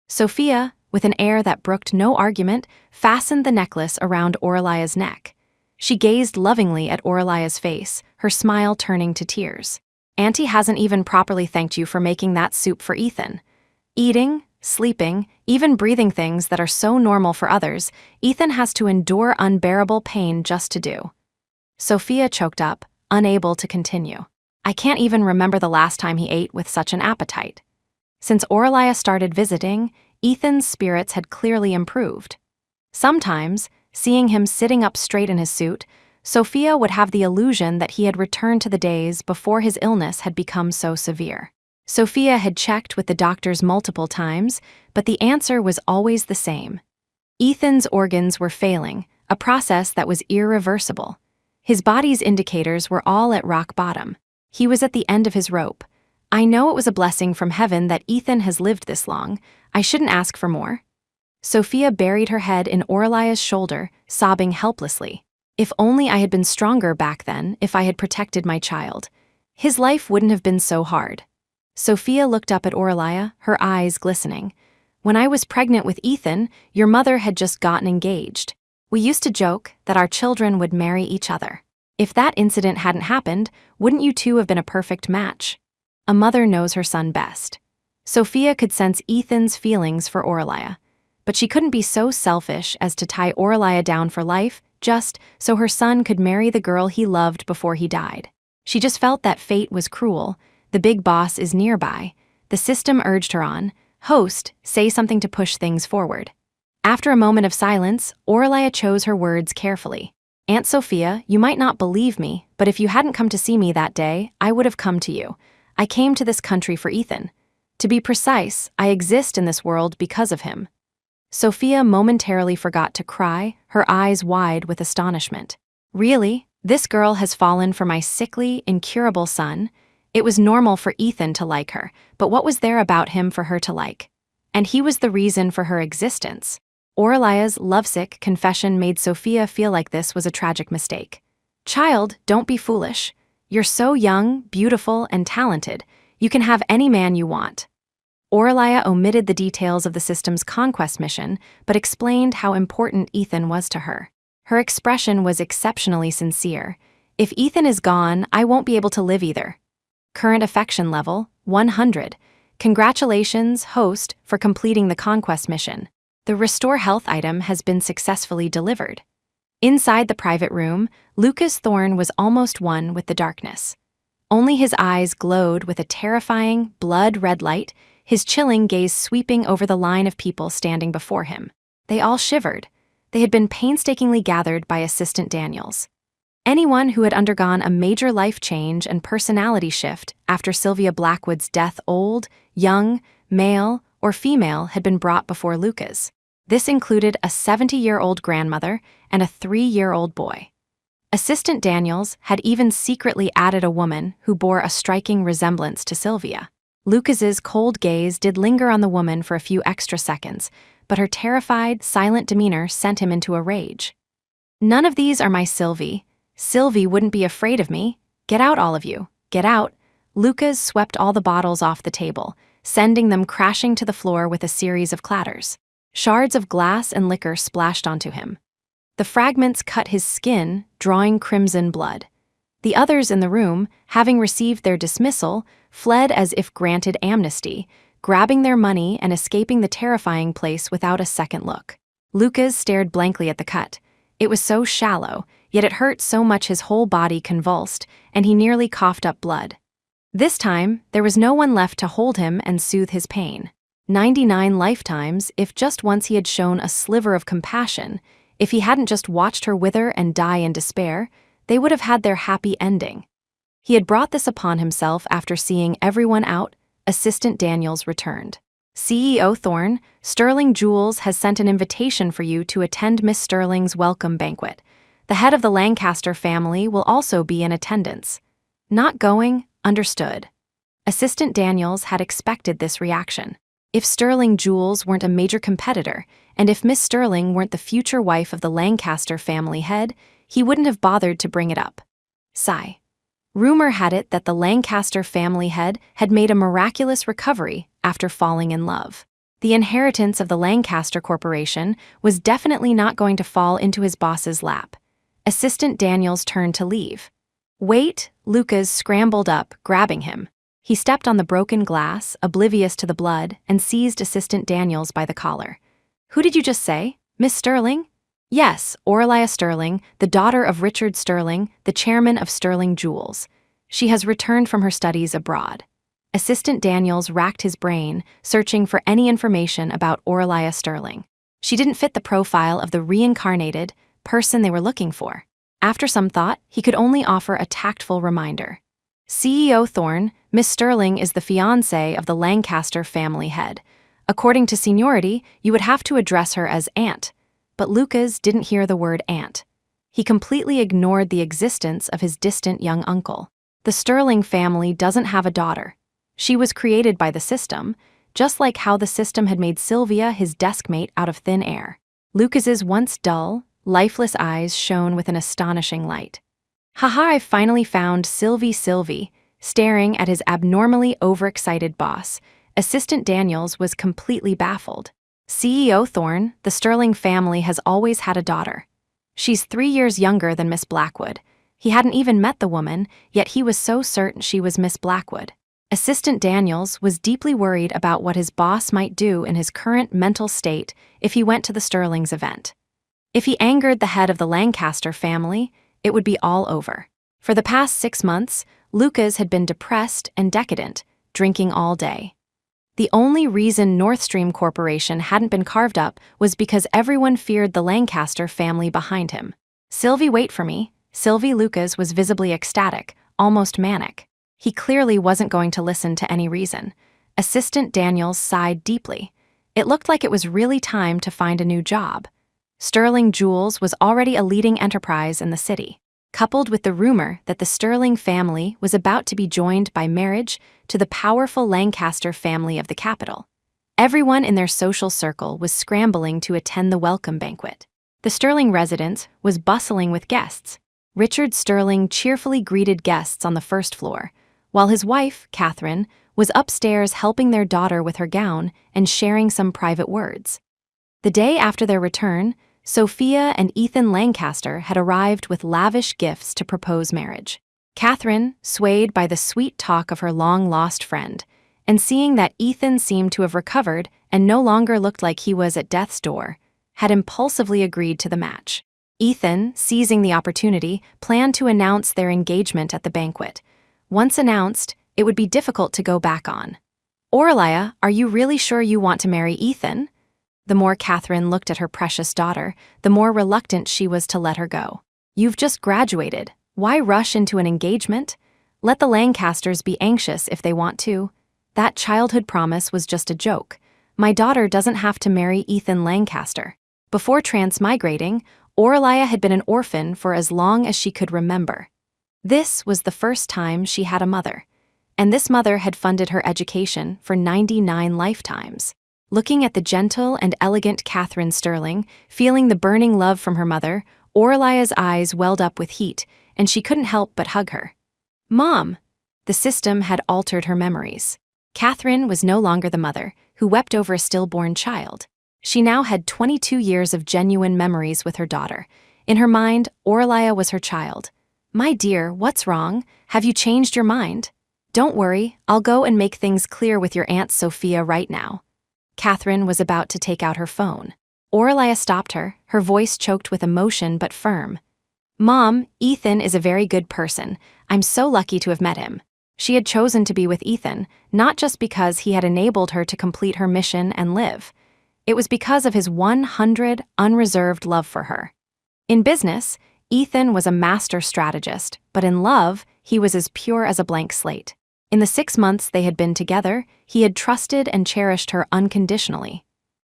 Sophia, with an air that brooked no argument, fastened the necklace around Orlaya's neck. She gazed lovingly at Orlaya's face, her smile turning to tears. Auntie hasn't even properly thanked you for making that soup for Ethan. Eating, sleeping, even breathing things that are so normal for others, Ethan has to endure unbearable pain just to do. Sophia choked up, unable to continue. I can't even remember the last time he ate with such an appetite. Since Orlaya started visiting, Ethan's spirits had clearly improved. Sometimes, seeing him sitting up straight in his suit, Sophia would have the illusion that he had returned to the days before his illness had become so severe. Sophia had checked with the doctors multiple times, but the answer was always the same. Ethan's organs were failing, a process that was irreversible. His body's indicators were all at rock bottom. He was at the end of his rope. I know it was a blessing from heaven that Ethan has lived this long. I shouldn't ask for more. Sophia buried her head in Orlaya's shoulder, sobbing helplessly. If only I had been stronger back then, if I had protected my child. His life wouldn't have been so hard. Sophia looked up at Orlaya, her eyes glistening. When I was pregnant with Ethan, your mother had just gotten engaged. We used to joke that our children would marry each other. If that incident hadn't happened, wouldn't you two have been a perfect match? A mother knows her son best. Sophia could sense Ethan's feelings for Orlaya, but she couldn't be so selfish as to tie Orlaya down for life just so her son could marry the girl he loved before he died. She just felt that fate was cruel. The big boss is nearby. The system urged her on. Host, say something to push things forward. After a moment of silence, Orlaya chose her words carefully. Aunt Sophia, you might not believe me, but if you hadn't come to see me that day, I would have come to you. I came to this country for Ethan. To be precise, I exist in this world because of him. Sophia momentarily forgot to cry, her eyes wide with astonishment. Really? This girl has fallen for my sickly, incurable son? It was normal for Ethan to like her, but what was there about him for her to like? And he was the reason for her existence. Orlia's lovesick confession made Sophia feel like this was a tragic mistake. "Child, don't be foolish. You're so young, beautiful, and talented. You can have any man you want." Orlia omitted the details of the system's conquest mission, but explained how important Ethan was to her. Her expression was exceptionally sincere. "If Ethan is gone, I won't be able to live either." Current affection level, 100. Congratulations, host, for completing the conquest mission. The Restore Health item has been successfully delivered. Inside the private room, Lucas Thorne was almost one with the darkness. Only his eyes glowed with a terrifying, blood-red light, his chilling gaze sweeping over the line of people standing before him. They all shivered. They had been painstakingly gathered by Assistant Daniels. Anyone who had undergone a major life change and personality shift after Sylvia Blackwood's death, old, young, male, or female, had been brought before Lucas. This included a 70-year-old grandmother and a 3-year-old boy. Assistant Daniels had even secretly added a woman who bore a striking resemblance to Sylvia. Lucas's cold gaze did linger on the woman for a few extra seconds, but her terrified, silent demeanor sent him into a rage. "None of these are my Sylvie. Sylvie wouldn't be afraid of me. Get out, all of you. Get out." Lucas swept all the bottles off the table, sending them crashing to the floor with a series of clatters. Shards of glass and liquor splashed onto him. The fragments cut his skin, drawing crimson blood. The others in the room, having received their dismissal, fled as if granted amnesty, grabbing their money and escaping the terrifying place without a second look. Lucas stared blankly at the cut. It was so shallow, yet it hurt so much his whole body convulsed, and he nearly coughed up blood. This time, there was no one left to hold him and soothe his pain. 99 lifetimes, if just once he had shown a sliver of compassion, if he hadn't just watched her wither and die in despair, they would have had their happy ending. He had brought this upon himself after seeing everyone out. Assistant Daniels returned. "CEO Thorne, Sterling Jewels has sent an invitation for you to attend Miss Sterling's welcome banquet. The head of the Lancaster family will also be in attendance." "Not going? Understood." Assistant Daniels had expected this reaction. If Sterling Jewels weren't a major competitor, and if Miss Sterling weren't the future wife of the Lancaster family head, he wouldn't have bothered to bring it up. Sigh. Rumor had it that the Lancaster family head had made a miraculous recovery after falling in love. The inheritance of the Lancaster Corporation was definitely not going to fall into his boss's lap. Assistant Daniels turned to leave. "Wait," Lucas scrambled up, grabbing him. He stepped on the broken glass, oblivious to the blood, and seized Assistant Daniels by the collar. "Who did you just say? Miss Sterling?" "Yes, Orlia Sterling, the daughter of Richard Sterling, the chairman of Sterling Jewels. She has returned from her studies abroad." Assistant Daniels racked his brain, searching for any information about Orlia Sterling. She didn't fit the profile of the reincarnated person they were looking for. After some thought, he could only offer a tactful reminder. "CEO Thorne, Miss Sterling is the fiancée of the Lancaster family head. According to seniority, you would have to address her as Aunt." But Lucas didn't hear the word aunt. He completely ignored the existence of his distant young uncle. The Sterling family doesn't have a daughter. She was created by the system, just like how the system had made Sylvia his deskmate out of thin air. Lucas's once dull, lifeless eyes shone with an astonishing light. "Haha, I've finally found Sylvie." Staring at his abnormally overexcited boss, Assistant Daniels was completely baffled. "CEO Thorne, the Sterling family has always had a daughter. She's 3 years younger than Miss Blackwood." He hadn't even met the woman, yet he was so certain she was Miss Blackwood. Assistant Daniels was deeply worried about what his boss might do in his current mental state if he went to the Sterling's event. If he angered the head of the Lancaster family, it would be all over. For the past 6 months, Lucas had been depressed and decadent, drinking all day. The only reason North Stream Corporation hadn't been carved up was because everyone feared the Lancaster family behind him. "Sylvie, wait for me." Sylvie Lucas was visibly ecstatic, almost manic. He clearly wasn't going to listen to any reason. Assistant Daniels sighed deeply. It looked like it was really time to find a new job. Sterling Jewels was already a leading enterprise in the city. Coupled with the rumor that the Sterling family was about to be joined by marriage to the powerful Lancaster family of the capital, Everyone in their social circle was scrambling to attend the welcome banquet. The Sterling residence was bustling with guests. Richard Sterling cheerfully greeted guests on the first floor, while his wife, Catherine, was upstairs helping their daughter with her gown and sharing some private words. The day after their return, Sophia and Ethan Lancaster had arrived with lavish gifts to propose marriage. Catherine, swayed by the sweet talk of her long-lost friend, and seeing that Ethan seemed to have recovered and no longer looked like he was at death's door, had impulsively agreed to the match. Ethan, seizing the opportunity, planned to announce their engagement at the banquet. Once announced, it would be difficult to go back on. "Aurelia, are you really sure you want to marry Ethan?" The more Catherine looked at her precious daughter, the more reluctant she was to let her go. "You've just graduated. Why rush into an engagement? Let the Lancasters be anxious if they want to. That childhood promise was just a joke. My daughter doesn't have to marry Ethan Lancaster." Before transmigrating, Aurelia had been an orphan for as long as she could remember. This was the first time she had a mother, and this mother had funded her education for 99 lifetimes. Looking at the gentle and elegant Catherine Sterling, feeling the burning love from her mother, Aurelia's eyes welled up with heat, and she couldn't help but hug her. "Mom!" The system had altered her memories. Catherine was no longer the mother who wept over a stillborn child. She now had 22 years of genuine memories with her daughter. In her mind, Aurelia was her child. "My dear, what's wrong? Have you changed your mind?" "Don't worry, I'll go and make things clear with your Aunt Sophia right now." Catherine was about to take out her phone. Aurelia stopped her, her voice choked with emotion but firm. "Mom, Ethan is a very good person. I'm so lucky to have met him." She had chosen to be with Ethan, not just because he had enabled her to complete her mission and live. It was because of his 100 unreserved love for her. In business, Ethan was a master strategist, but in love, he was as pure as a blank slate. In the 6 months they had been together, he had trusted and cherished her unconditionally.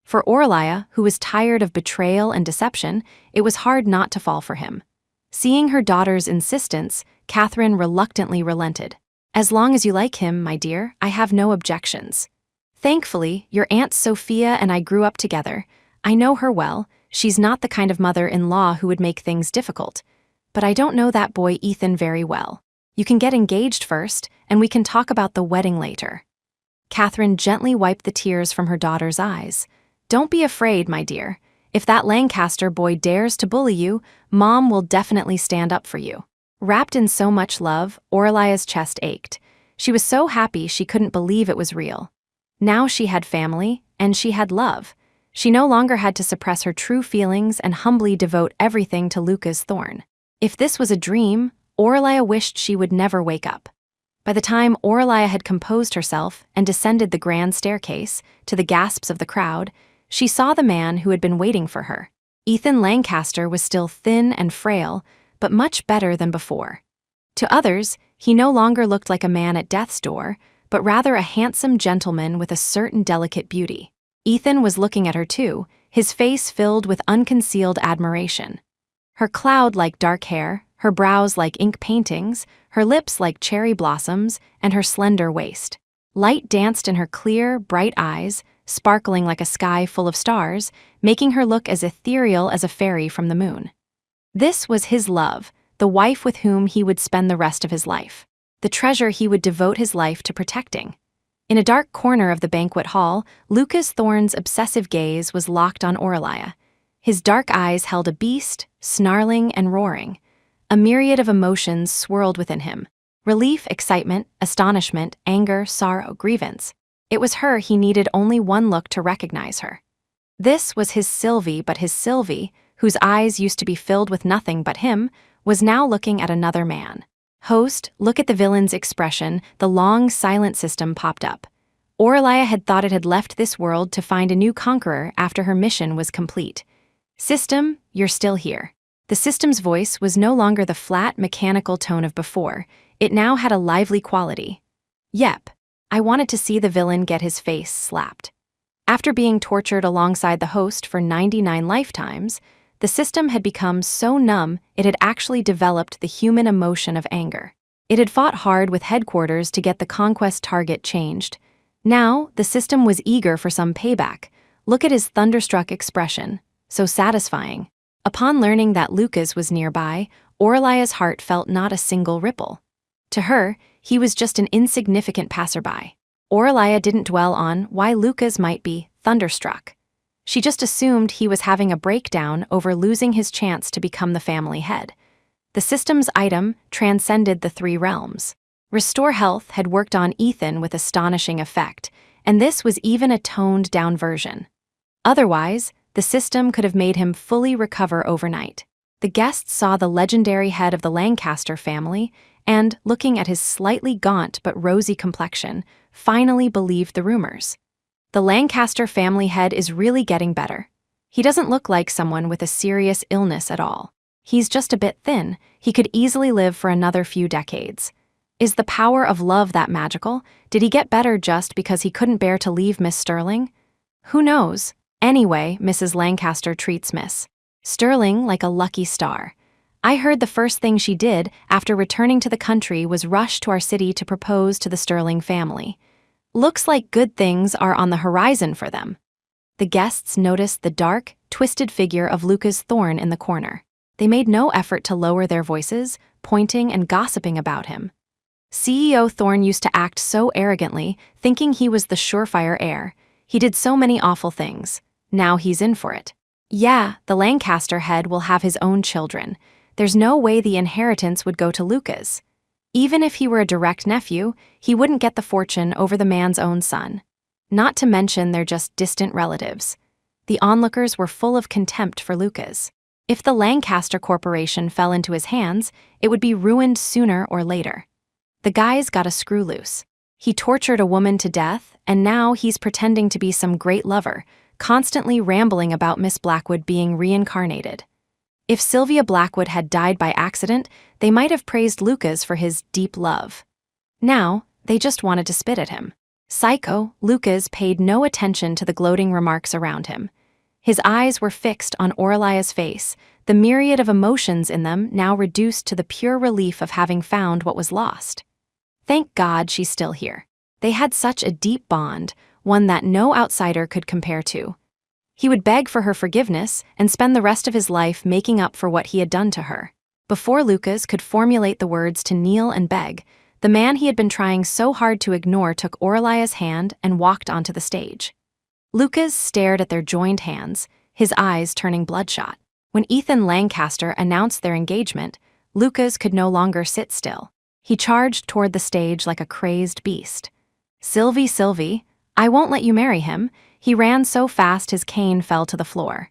For Aurelia, who was tired of betrayal and deception, it was hard not to fall for him. Seeing her daughter's insistence, Catherine reluctantly relented. "As long as you like him, my dear, I have no objections. Thankfully, your Aunt Sophia and I grew up together. I know her well. She's not the kind of mother-in-law who would make things difficult. But I don't know that boy Ethan very well. You can get engaged first, and we can talk about the wedding later." Catherine gently wiped the tears from her daughter's eyes. "Don't be afraid, my dear. If that Lancaster boy dares to bully you, Mom will definitely stand up for you." Wrapped in so much love, Aurelia's chest ached. She was so happy she couldn't believe it was real. Now she had family, and she had love. She no longer had to suppress her true feelings and humbly devote everything to Lucas Thorne. If this was a dream, Aurelia wished she would never wake up. By the time Aurelia had composed herself and descended the grand staircase, to the gasps of the crowd, she saw the man who had been waiting for her. Ethan Lancaster was still thin and frail, but much better than before. To others, he no longer looked like a man at death's door, but rather a handsome gentleman with a certain delicate beauty. Ethan was looking at her too, his face filled with unconcealed admiration. Her cloud-like dark hair, her brows like ink paintings, her lips like cherry blossoms, and her slender waist. Light danced in her clear, bright eyes, sparkling like a sky full of stars, making her look as ethereal as a fairy from the moon. This was his love, the wife with whom he would spend the rest of his life, the treasure he would devote his life to protecting. In a dark corner of the banquet hall, Lucas Thorne's obsessive gaze was locked on Aurelia. His dark eyes held a beast, snarling and roaring. A myriad of emotions swirled within him. Relief, excitement, astonishment, anger, sorrow, grievance. It was her he needed only one look to recognize her. This was his Sylvie, but his Sylvie, whose eyes used to be filled with nothing but him, was now looking at another man. Host, look at the villain's expression. The long, silent system popped up. Aurelia had thought it had left this world to find a new conqueror after her mission was complete. System, you're still here. The system's voice was no longer the flat, mechanical tone of before. It now had a lively quality. Yep, I wanted to see the villain get his face slapped. After being tortured alongside the host for 99 lifetimes, the system had become so numb it had actually developed the human emotion of anger. It had fought hard with headquarters to get the conquest target changed. Now, the system was eager for some payback. Look at his thunderstruck expression, so satisfying. Upon learning that Lucas was nearby, Orlaya's heart felt not a single ripple. To her, he was just an insignificant passerby. Orlaya didn't dwell on why Lucas might be thunderstruck. She just assumed he was having a breakdown over losing his chance to become the family head. The system's item transcended the three realms. Restore Health had worked on Ethan with astonishing effect, and this was even a toned-down version. Otherwise, the system could have made him fully recover overnight. The guests saw the legendary head of the Lancaster family and, looking at his slightly gaunt but rosy complexion, finally believed the rumors. The Lancaster family head is really getting better. He doesn't look like someone with a serious illness at all. He's just a bit thin. He could easily live for another few decades. Is the power of love that magical? Did he get better just because he couldn't bear to leave Miss Sterling? Who knows? Anyway, Mrs. Lancaster treats Miss Sterling like a lucky star. I heard the first thing she did after returning to the country was rush to our city to propose to the Sterling family. Looks like good things are on the horizon for them. The guests noticed the dark, twisted figure of Lucas Thorne in the corner. They made no effort to lower their voices, pointing and gossiping about him. CEO Thorne used to act so arrogantly, thinking he was the surefire heir. He did so many awful things. Now he's in for it. Yeah, the Lancaster head will have his own children. There's no way the inheritance would go to Lucas. Even if he were a direct nephew, he wouldn't get the fortune over the man's own son. Not to mention they're just distant relatives. The onlookers were full of contempt for Lucas. If the Lancaster Corporation fell into his hands, it would be ruined sooner or later. The guy's got a screw loose. He tortured a woman to death, and now he's pretending to be some great lover, constantly rambling about Miss Blackwood being reincarnated. If Sylvia Blackwood had died by accident, they might have praised Lucas for his deep love. Now, they just wanted to spit at him. Psycho, Lucas paid no attention to the gloating remarks around him. His eyes were fixed on Orlaya's face, the myriad of emotions in them now reduced to the pure relief of having found what was lost. Thank God she's still here. They had such a deep bond, one that no outsider could compare to. He would beg for her forgiveness and spend the rest of his life making up for what he had done to her. Before Lucas could formulate the words to kneel and beg, the man he had been trying so hard to ignore took Orlaya's hand and walked onto the stage. Lucas stared at their joined hands, his eyes turning bloodshot. When Ethan Lancaster announced their engagement, Lucas could no longer sit still. He charged toward the stage like a crazed beast. Sylvie, Sylvie, I won't let you marry him. He ran so fast his cane fell to the floor.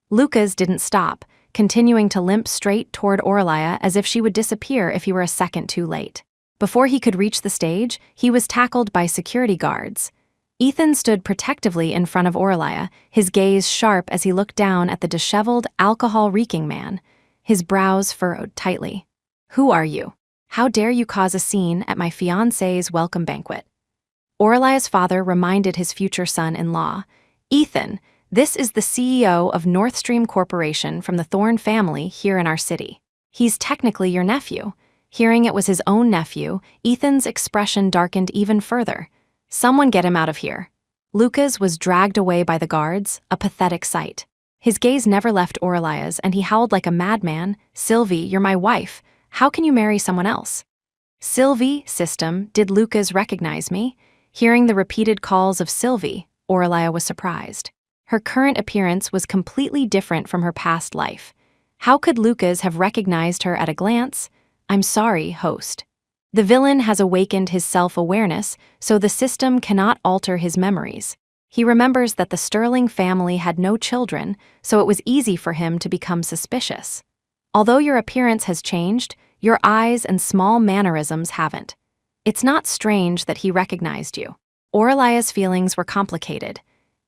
Lucas didn't stop, continuing to limp straight toward Orlaya as if she would disappear if he were a second too late. Before he could reach the stage, he was tackled by security guards. Ethan stood protectively in front of Orlaya, his gaze sharp as he looked down at the disheveled, alcohol-reeking man, his brows furrowed tightly. Who are you? How dare you cause a scene at my fiancé's welcome banquet? Orlaya's father reminded his future son-in-law, Ethan, this is the CEO of North Stream Corporation from the Thorne family here in our city. He's technically your nephew. Hearing it was his own nephew, Ethan's expression darkened even further. Someone get him out of here. Lucas was dragged away by the guards, a pathetic sight. His gaze never left Orlaya's, and he howled like a madman, Sylvie, you're my wife. How can you marry someone else? Sylvie, system, did Lucas recognize me? Hearing the repeated calls of Sylvie, Orlaya was surprised. Her current appearance was completely different from her past life. How could Lucas have recognized her at a glance? I'm sorry, host. The villain has awakened his self-awareness, so the system cannot alter his memories. He remembers that the Sterling family had no children, so it was easy for him to become suspicious. Although your appearance has changed, your eyes and small mannerisms haven't. It's not strange that he recognized you. Orlaya's feelings were complicated.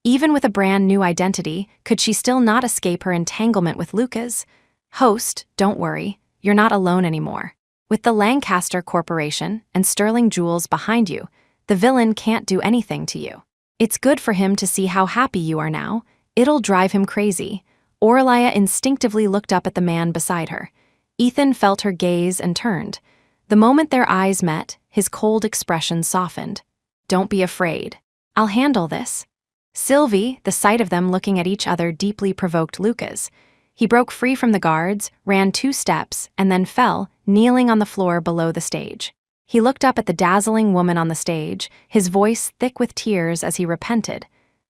Even with a brand new identity, could she still not escape her entanglement with Lucas? Host, don't worry, you're not alone anymore. With the Lancaster Corporation and Sterling Jewels behind you, the villain can't do anything to you. It's good for him to see how happy you are now. It'll drive him crazy. Orlaya instinctively looked up at the man beside her. Ethan felt her gaze and turned. The moment their eyes met, his cold expression softened. Don't be afraid. I'll handle this. Sylvie, the sight of them looking at each other deeply provoked Lucas. He broke free from the guards, ran 2 steps, and then fell, kneeling on the floor below the stage. He looked up at the dazzling woman on the stage, his voice thick with tears as he repented.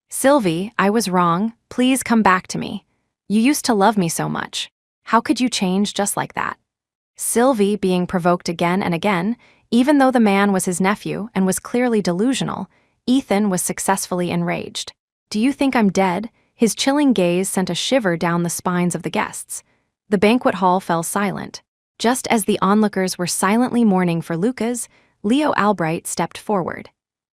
Sylvie, I was wrong. Please come back to me. You used to love me so much. How could you change just like that? Sylvie, being provoked again and again, even though the man was his nephew and was clearly delusional, Ethan was successfully enraged. Do you think I'm dead? His chilling gaze sent a shiver down the spines of the guests. The banquet hall fell silent. Just as the onlookers were silently mourning for Lucas, Leo Albright stepped forward.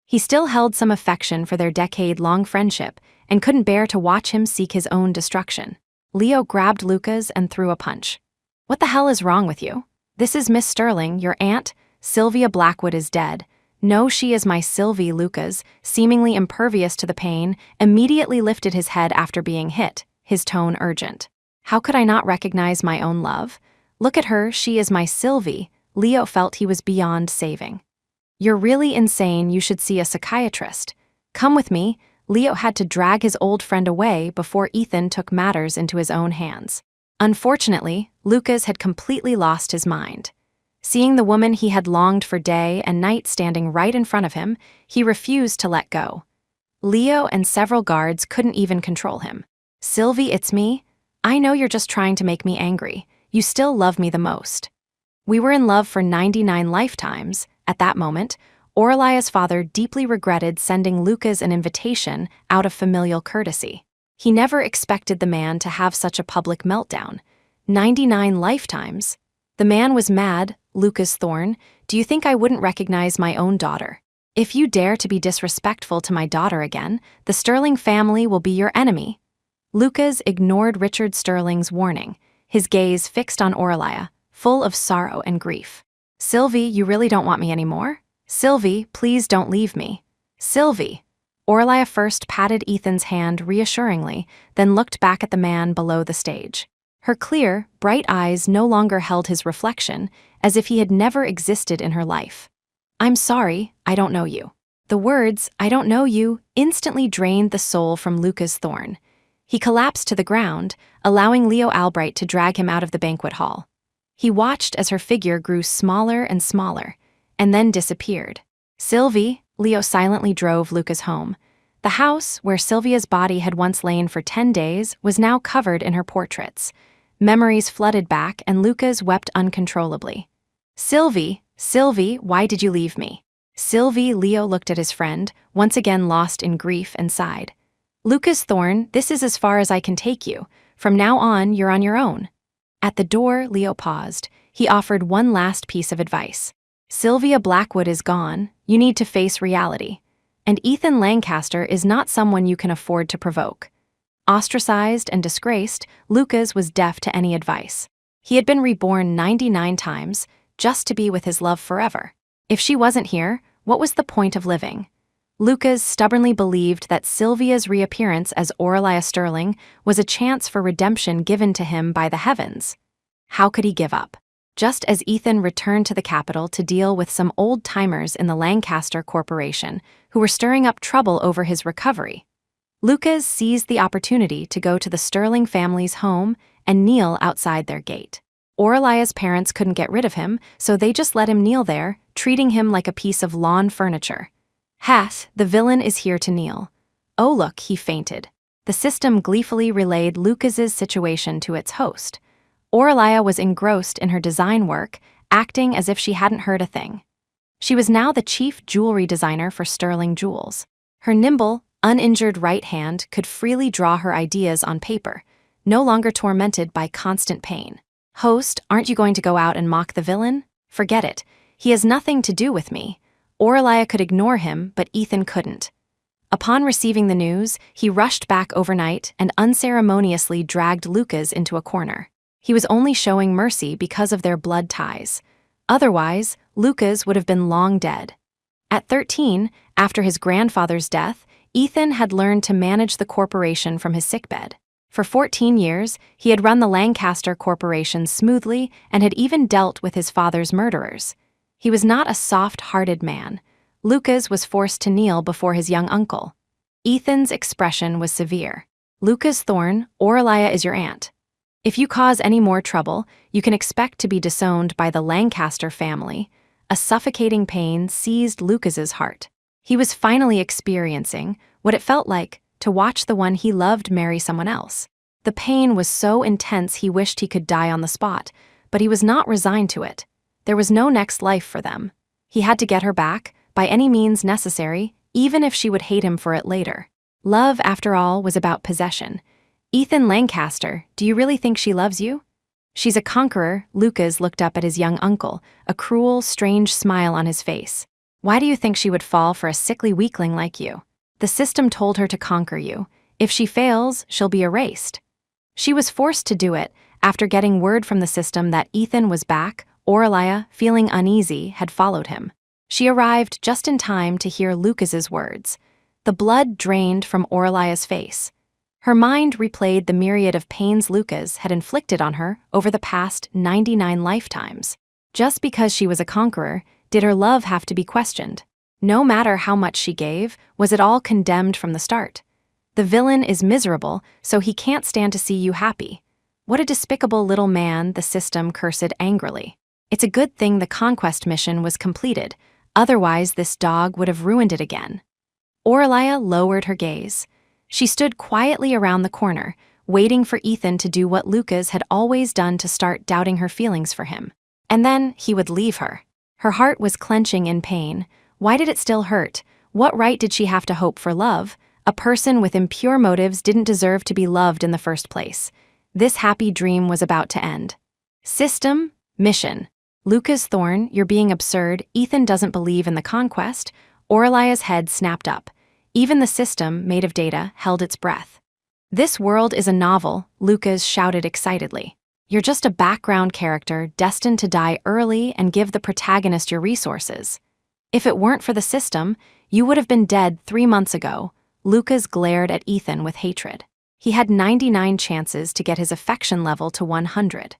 He still held some affection for their decade-long friendship and couldn't bear to watch him seek his own destruction. Leo grabbed Lucas and threw a punch. What the hell is wrong with you? This is Miss Sterling, your aunt. Sylvia Blackwood is dead. No, she is my Sylvie. Lucas, seemingly impervious to the pain, immediately lifted his head after being hit, his tone urgent. How could I not recognize my own love? Look at her, she is my Sylvie. Leo felt he was beyond saving. You're really insane, you should see a psychiatrist. Come with me. Leo had to drag his old friend away before Ethan took matters into his own hands. Unfortunately, Lucas had completely lost his mind. Seeing the woman he had longed for day and night standing right in front of him, he refused to let go. Leo and several guards couldn't even control him. Sylvie, it's me. I know you're just trying to make me angry. You still love me the most. We were in love for 99 lifetimes. At that moment, Orlia's father deeply regretted sending Lucas an invitation out of familial courtesy. He never expected the man to have such a public meltdown. 99 lifetimes? The man was mad. Lucas Thorne, do you think I wouldn't recognize my own daughter? If you dare to be disrespectful to my daughter again, the Sterling family will be your enemy. Lucas ignored Richard Sterling's warning, his gaze fixed on Orlia, full of sorrow and grief. Sylvie, you really don't want me anymore? Sylvie, please don't leave me. Sylvie. Orlia first patted Ethan's hand reassuringly, then looked back at the man below the stage. Her clear, bright eyes no longer held his reflection, as if he had never existed in her life. I'm sorry, I don't know you. The words, I don't know you, instantly drained the soul from Lucas Thorne. He collapsed to the ground, allowing Leo Albright to drag him out of the banquet hall. He watched as her figure grew smaller and smaller, and then disappeared. Sylvie, Leo silently drove Lucas home. The house, where Sylvia's body had once lain for 10 days, was now covered in her portraits. Memories flooded back, and Lucas wept uncontrollably. Sylvie, why did you leave me? Sylvie, Leo looked at his friend, once again lost in grief, and sighed. Lucas Thorne, this is as far as I can take you. From now on, you're on your own. At the door, Leo paused. He offered one last piece of advice. Sylvia Blackwood is gone. You need to face reality. And Ethan Lancaster is not someone you can afford to provoke. Ostracized and disgraced, Lucas was deaf to any advice. He had been reborn 99 times, just to be with his love forever. If she wasn't here, what was the point of living? Lucas stubbornly believed that Sylvia's reappearance as Orlia Sterling was a chance for redemption given to him by the heavens. How could he give up? Just as Ethan returned to the capital to deal with some old-timers in the Lancaster Corporation who were stirring up trouble over his recovery, Lucas seized the opportunity to go to the Sterling family's home and kneel outside their gate. Orlia's parents couldn't get rid of him, so they just let him kneel there, treating him like a piece of lawn furniture. Hath, the villain is here to kneel. Oh look, he fainted. The system gleefully relayed Lucas's situation to its host. Orlia was engrossed in her design work, acting as if she hadn't heard a thing. She was now the chief jewelry designer for Sterling Jewels. Her nimble, uninjured right hand could freely draw her ideas on paper, no longer tormented by constant pain. Host, aren't you going to go out and mock the villain? Forget it. He has nothing to do with me. Orlia could ignore him, but Ethan couldn't. Upon receiving the news, he rushed back overnight and unceremoniously dragged Lucas into a corner. He was only showing mercy because of their blood ties. Otherwise, Lucas would have been long dead. At 13, after his grandfather's death, Ethan had learned to manage the corporation from his sickbed. For 14 years, he had run the Lancaster Corporation smoothly and had even dealt with his father's murderers. He was not a soft-hearted man. Lucas was forced to kneel before his young uncle. Ethan's expression was severe. Lucas Thorne, Oralia is your aunt. If you cause any more trouble, you can expect to be disowned by the Lancaster family. A suffocating pain seized Lucas's heart. He was finally experiencing what it felt like to watch the one he loved marry someone else. The pain was so intense he wished he could die on the spot, but he was not resigned to it. There was no next life for them. He had to get her back, by any means necessary, even if she would hate him for it later. Love, after all, was about possession. Ethan Lancaster, do you really think she loves you? She's a conqueror. Lucas looked up at his young uncle, a cruel, strange smile on his face. Why do you think she would fall for a sickly weakling like you? The system told her to conquer you. If she fails, she'll be erased. She was forced to do it after getting word from the system that Ethan was back. Oralia, feeling uneasy, had followed him. She arrived just in time to hear Lucas's words. The blood drained from Oralia's face. Her mind replayed the myriad of pains Lucas had inflicted on her over the past 99 lifetimes. Just because she was a conqueror, did her love have to be questioned? No matter how much she gave, was it all condemned from the start? The villain is miserable, so he can't stand to see you happy. What a despicable little man, the system cursed angrily. It's a good thing the conquest mission was completed, otherwise this dog would have ruined it again. Oralia lowered her gaze. She stood quietly around the corner, waiting for Ethan to do what Lucas had always done to start doubting her feelings for him. And then he would leave her. Her heart was clenching in pain. Why did it still hurt? What right did she have to hope for love? A person with impure motives didn't deserve to be loved in the first place. This happy dream was about to end. System, mission. Lucas Thorne, you're being absurd. Ethan doesn't believe in the conquest. Oralia's head snapped up. Even the system, made of data, held its breath. This world is a novel, Lucas shouted excitedly. You're just a background character destined to die early and give the protagonist your resources. If it weren't for the system, you would have been dead 3 months ago. Lucas glared at Ethan with hatred. He had 99 chances to get his affection level to 100.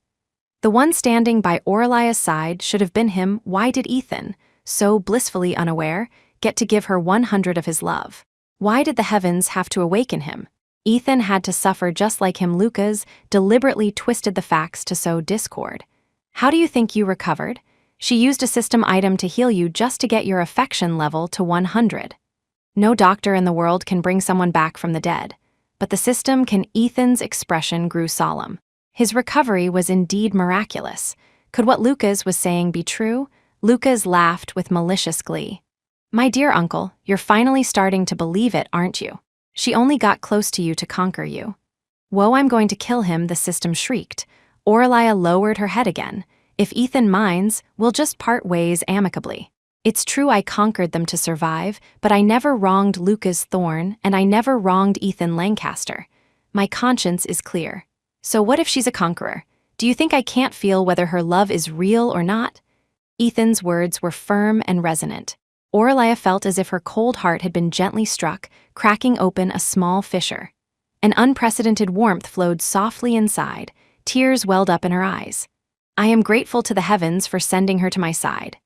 The one standing by Oralia's side should have been him. Why did Ethan, so blissfully unaware, get to give her 100 of his love? Why did the heavens have to awaken him? Ethan had to suffer just like him. Lucas deliberately twisted the facts to sow discord. How do you think you recovered? She used a system item to heal you just to get your affection level to 100. No doctor in the world can bring someone back from the dead. But the system can. Ethan's expression grew solemn. His recovery was indeed miraculous. Could what Lucas was saying be true? Lucas laughed with malicious glee. My dear uncle, you're finally starting to believe it, aren't you? She only got close to you to conquer you. Whoa, I'm going to kill him, the system shrieked. Oralia lowered her head again. If Ethan minds, we'll just part ways amicably. It's true I conquered them to survive, but I never wronged Lucas Thorne, and I never wronged Ethan Lancaster. My conscience is clear. So what if she's a conqueror? Do you think I can't feel whether her love is real or not? Ethan's words were firm and resonant. Oralia felt as if her cold heart had been gently struck, cracking open a small fissure. An unprecedented warmth flowed softly inside. Tears welled up in her eyes. I am grateful to the heavens for sending her to my side.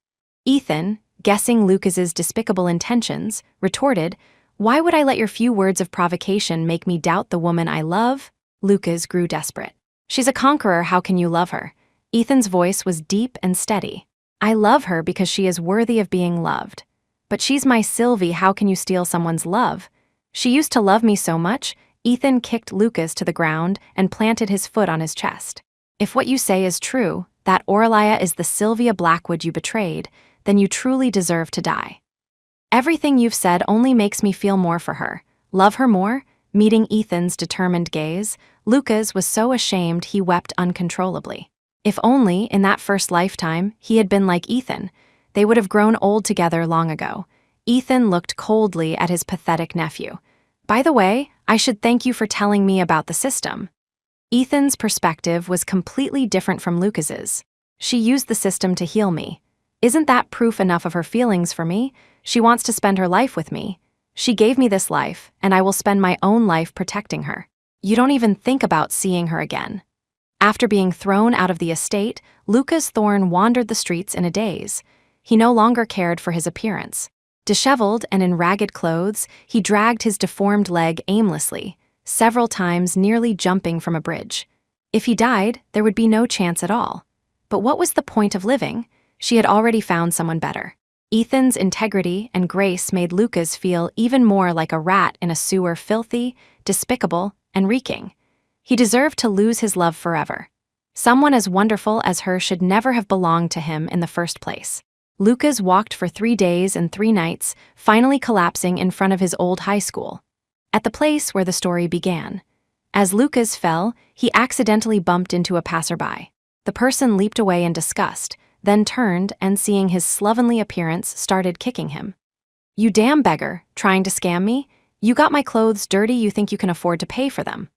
Ethan, guessing Lucas's despicable intentions, retorted, Why would I let your few words of provocation make me doubt the woman I love? Lucas grew desperate. She's a conqueror, how can you love her? Ethan's voice was deep and steady. I love her because she is worthy of being loved. But she's my Sylvie, how can you steal someone's love? She used to love me so much. Ethan kicked Lucas to the ground and planted his foot on his chest. If what you say is true, that Oralia is the Sylvia Blackwood you betrayed, then you truly deserve to die. Everything you've said only makes me feel more for her. Love her more? Meeting Ethan's determined gaze, Lucas was so ashamed he wept uncontrollably. If only, in that first lifetime, he had been like Ethan, they would have grown old together long ago. Ethan looked coldly at his pathetic nephew. By the way, I should thank you for telling me about the system. Ethan's perspective was completely different from Lucas's. She used the system to heal me. Isn't that proof enough of her feelings for me? She wants to spend her life with me. She gave me this life, and I will spend my own life protecting her. You don't even think about seeing her again. After being thrown out of the estate, Lucas Thorne wandered the streets in a daze. He no longer cared for his appearance. Disheveled and in ragged clothes, he dragged his deformed leg aimlessly, several times nearly jumping from a bridge. If he died, there would be no chance at all. But what was the point of living? She had already found someone better. Ethan's integrity and grace made Lucas feel even more like a rat in a sewer, filthy, despicable, and reeking. He deserved to lose his love forever. Someone as wonderful as her should never have belonged to him in the first place. Lucas walked for 3 days and 3 nights, finally collapsing in front of his old high school, at the place where the story began. As Lucas fell, he accidentally bumped into a passerby. The person leaped away in disgust, then turned and, seeing his slovenly appearance, started kicking him. "You damn beggar, trying to scam me? You got my clothes dirty, you think you can afford to pay for them?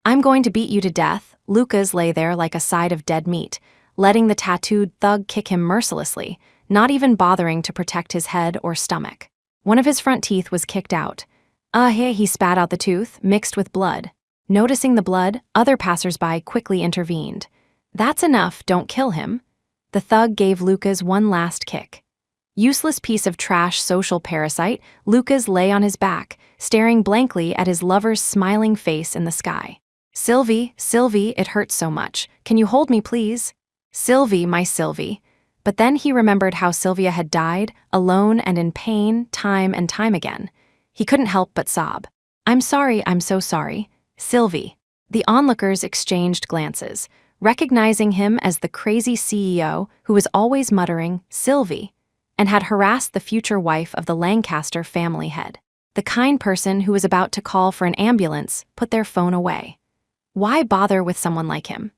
I'm going to beat you to death." Lucas lay there like a side of dead meat, letting the tattooed thug kick him mercilessly, not even bothering to protect his head or stomach. One of his front teeth was kicked out. Hey, he spat out the tooth, mixed with blood. Noticing the blood, other passersby quickly intervened. "That's enough, don't kill him." The thug gave Lucas one last kick. Useless piece of trash social parasite, Lucas lay on his back, staring blankly at his lover's smiling face in the sky. Sylvie, it hurts so much. Can you hold me, please?" "Sylvie, my Sylvie." But then he remembered how Sylvia had died, alone and in pain, time and time again. He couldn't help but sob. I'm so sorry. Sylvie." The onlookers exchanged glances, recognizing him as the crazy CEO who was always muttering, "Sylvie," and had harassed the future wife of the Lancaster family head. The kind person who was about to call for an ambulance put their phone away. Why bother with someone like him?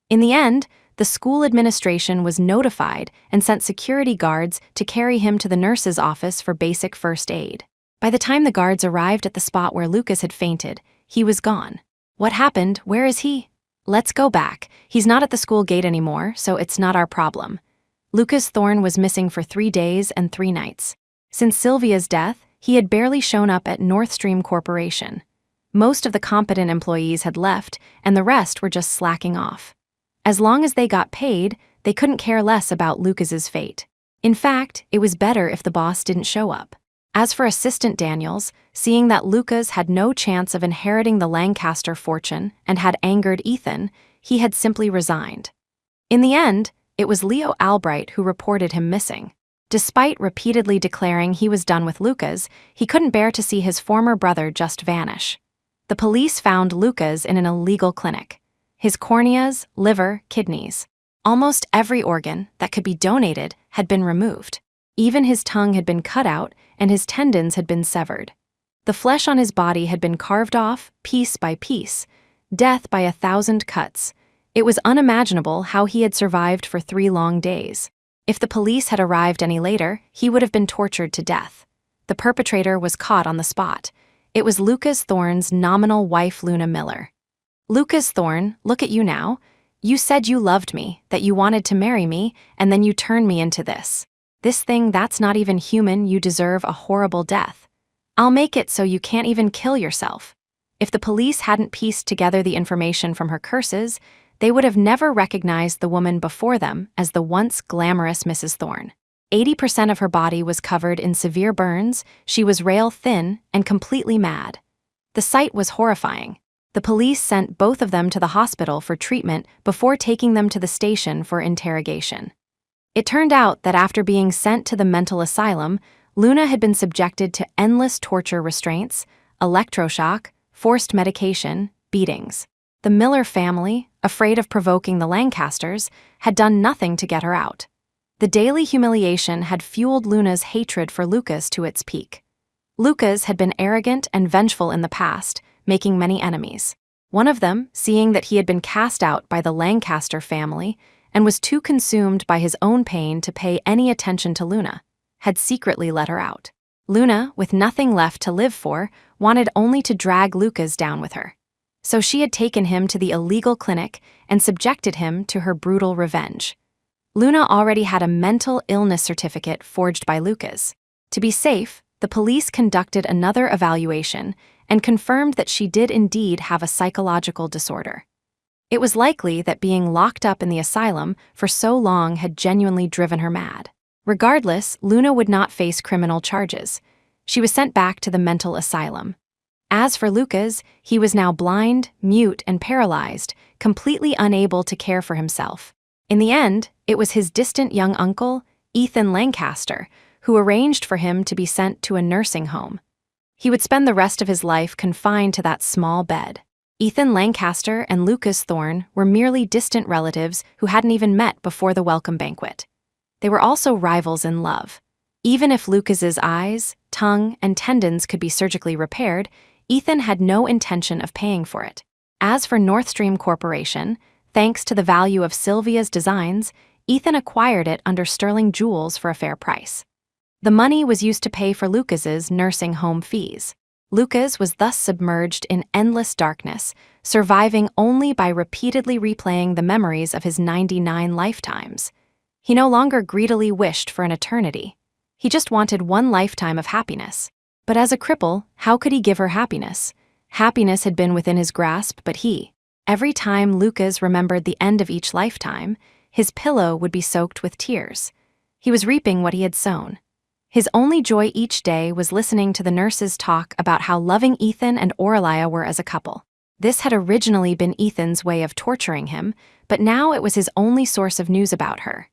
In the end, the school administration was notified and sent security guards to carry him to the nurse's office for basic first aid. By the time the guards arrived at the spot where Lucas had fainted, he was gone. What happened? Where is he? Let's go back. He's not at the school gate anymore, so it's not our problem. Lucas Thorne was missing for 3 days and 3 nights. Since Sylvia's death, he had barely shown up at North Stream Corporation. Most of the competent employees had left, and the rest were just slacking off. As long as they got paid, they couldn't care less about Lucas's fate. In fact, it was better if the boss didn't show up. As for Assistant Daniels, seeing that Lucas had no chance of inheriting the Lancaster fortune and had angered Ethan, he had simply resigned. In the end, it was Leo Albright who reported him missing. Despite repeatedly declaring he was done with Lucas, he couldn't bear to see his former brother just vanish. The police found Lucas in an illegal clinic. His corneas, liver, kidneys, almost every organ that could be donated had been removed. Even his tongue had been cut out and his tendons had been severed. The flesh on his body had been carved off, piece by piece, death by 1,000 cuts. It was unimaginable how he had survived for 3 long days. If the police had arrived any later, he would have been tortured to death. The perpetrator was caught on the spot. It was Lucas Thorne's nominal wife, Luna Miller. "Lucas Thorne, look at you now. You said you loved me, that you wanted to marry me, and then you turned me into this. This thing that's not even human, you deserve a horrible death. I'll make it so you can't even kill yourself." If the police hadn't pieced together the information from her curses, they would have never recognized the woman before them as the once glamorous Mrs. Thorne. 80% of her body was covered in severe burns, she was rail thin and completely mad. The sight was horrifying. The police sent both of them to the hospital for treatment before taking them to the station for interrogation. It turned out that after being sent to the mental asylum, Luna had been subjected to endless torture restraints, electroshock, forced medication, beatings. The Miller family, afraid of provoking the Lancasters, had done nothing to get her out. The daily humiliation had fueled Luna's hatred for Lucas to its peak. Lucas had been arrogant and vengeful in the past, making many enemies. One of them, seeing that he had been cast out by the Lancaster family and was too consumed by his own pain to pay any attention to Luna, had secretly let her out. Luna, with nothing left to live for, wanted only to drag Lucas down with her. So she had taken him to the illegal clinic and subjected him to her brutal revenge. Luna already had a mental illness certificate forged by Lucas. To be safe, the police conducted another evaluation and confirmed that she did indeed have a psychological disorder. It was likely that being locked up in the asylum for so long had genuinely driven her mad. Regardless, Luna would not face criminal charges. She was sent back to the mental asylum. As for Lucas, he was now blind, mute, and paralyzed, completely unable to care for himself. In the end, it was his distant young uncle, Ethan Lancaster, who arranged for him to be sent to a nursing home. He would spend the rest of his life confined to that small bed. Ethan Lancaster and Lucas Thorne were merely distant relatives who hadn't even met before the welcome banquet. They were also rivals in love. Even if Lucas's eyes, tongue, and tendons could be surgically repaired, Ethan had no intention of paying for it. As for North Stream Corporation, thanks to the value of Sylvia's designs, Ethan acquired it under sterling jewels for a fair price. The money was used to pay for Lucas's nursing home fees. Lucas was thus submerged in endless darkness, surviving only by repeatedly replaying the memories of his 99 lifetimes. He no longer greedily wished for an eternity. He just wanted one lifetime of happiness. But as a cripple, how could he give her happiness? Happiness had been within his grasp, but every time Lucas remembered the end of each lifetime, his pillow would be soaked with tears. He was reaping what he had sown. His only joy each day was listening to the nurses talk about how loving Ethan and Aurelia were as a couple. This had originally been Ethan's way of torturing him, but now it was his only source of news about her.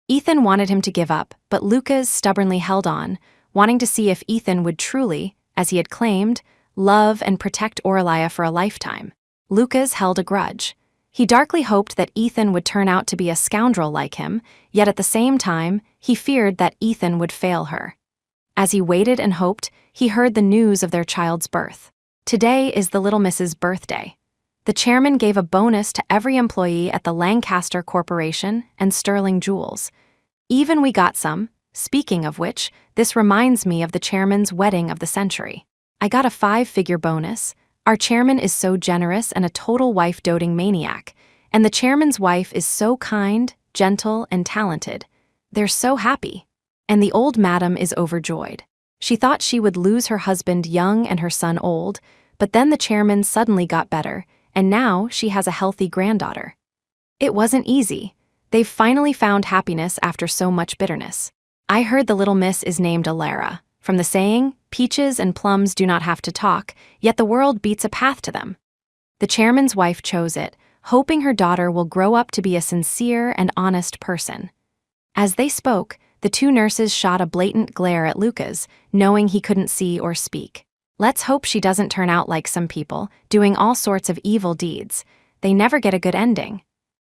Ethan wanted him to give up, but Lucas stubbornly held on, wanting to see if Ethan would truly, as he had claimed, love and protect Aurelia for a lifetime. Lucas held a grudge. He darkly hoped that Ethan would turn out to be a scoundrel like him, yet at the same time, he feared that Ethan would fail her. As he waited and hoped, he heard the news of their child's birth. Today is the little Miss's birthday. The chairman gave a bonus to every employee at the Lancaster Corporation and sterling jewels. Even we got some. Speaking of which, this reminds me of the chairman's wedding of the century. I got a 5-figure bonus. Our chairman is so generous and a total wife-doting maniac, and the chairman's wife is so kind, gentle, and talented. They're so happy. And the old madam is overjoyed. She thought she would lose her husband young and her son old, but then the chairman suddenly got better, and now she has a healthy granddaughter. It wasn't easy. They've finally found happiness after so much bitterness. I heard the little miss is named Alara, from the saying, peaches and plums do not have to talk, yet the world beats a path to them. The chairman's wife chose it, hoping her daughter will grow up to be a sincere and honest person. As they spoke, the two nurses shot a blatant glare at Lucas, knowing he couldn't see or speak. Let's hope she doesn't turn out like some people, doing all sorts of evil deeds. They never get a good ending.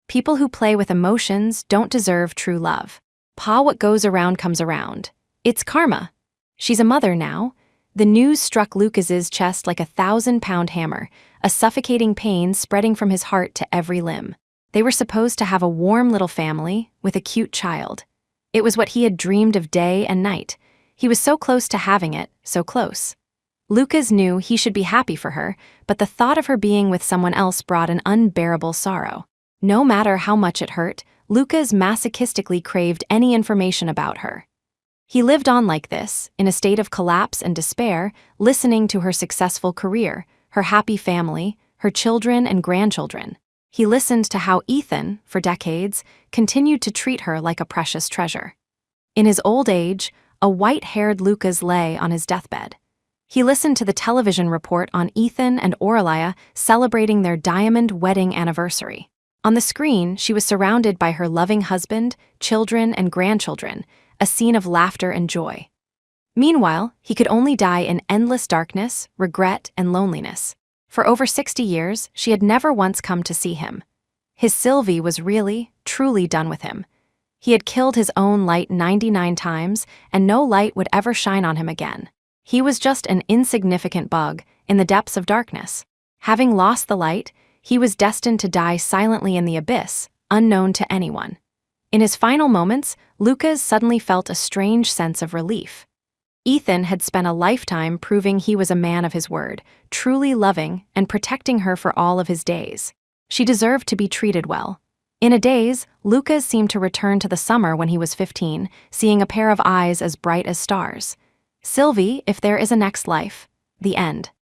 People who play with emotions don't deserve true love. What goes around comes around. It's karma. She's a mother now. The news struck Lucas's chest like a 1,000-pound hammer, a suffocating pain spreading from his heart to every limb. They were supposed to have a warm little family with a cute child. It was what he had dreamed of day and night. He was so close to having it, so close. Lucas knew he should be happy for her, but the thought of her being with someone else brought an unbearable sorrow. No matter how much it hurt, Lucas masochistically craved any information about her. He lived on like this, in a state of collapse and despair, listening to her successful career, her happy family, her children and grandchildren. He listened to how Ethan, for decades, continued to treat her like a precious treasure. In his old age, a white-haired Lucas lay on his deathbed. He listened to the television report on Ethan and Aurelia celebrating their diamond wedding anniversary. On the screen, she was surrounded by her loving husband, children, and grandchildren, a scene of laughter and joy. Meanwhile, he could only die in endless darkness, regret, and loneliness. For over 60 years, she had never once come to see him. His Sylvie was really, truly done with him. He had killed his own light 99 times, and no light would ever shine on him again. He was just an insignificant bug in the depths of darkness. Having lost the light, he was destined to die silently in the abyss, unknown to anyone. In his final moments, Lucas suddenly felt a strange sense of relief. Ethan had spent a lifetime proving he was a man of his word, truly loving and protecting her for all of his days. She deserved to be treated well. In a daze, Lucas seemed to return to the summer when he was 15, seeing a pair of eyes as bright as stars. Sylvie, if there is a next life. The end.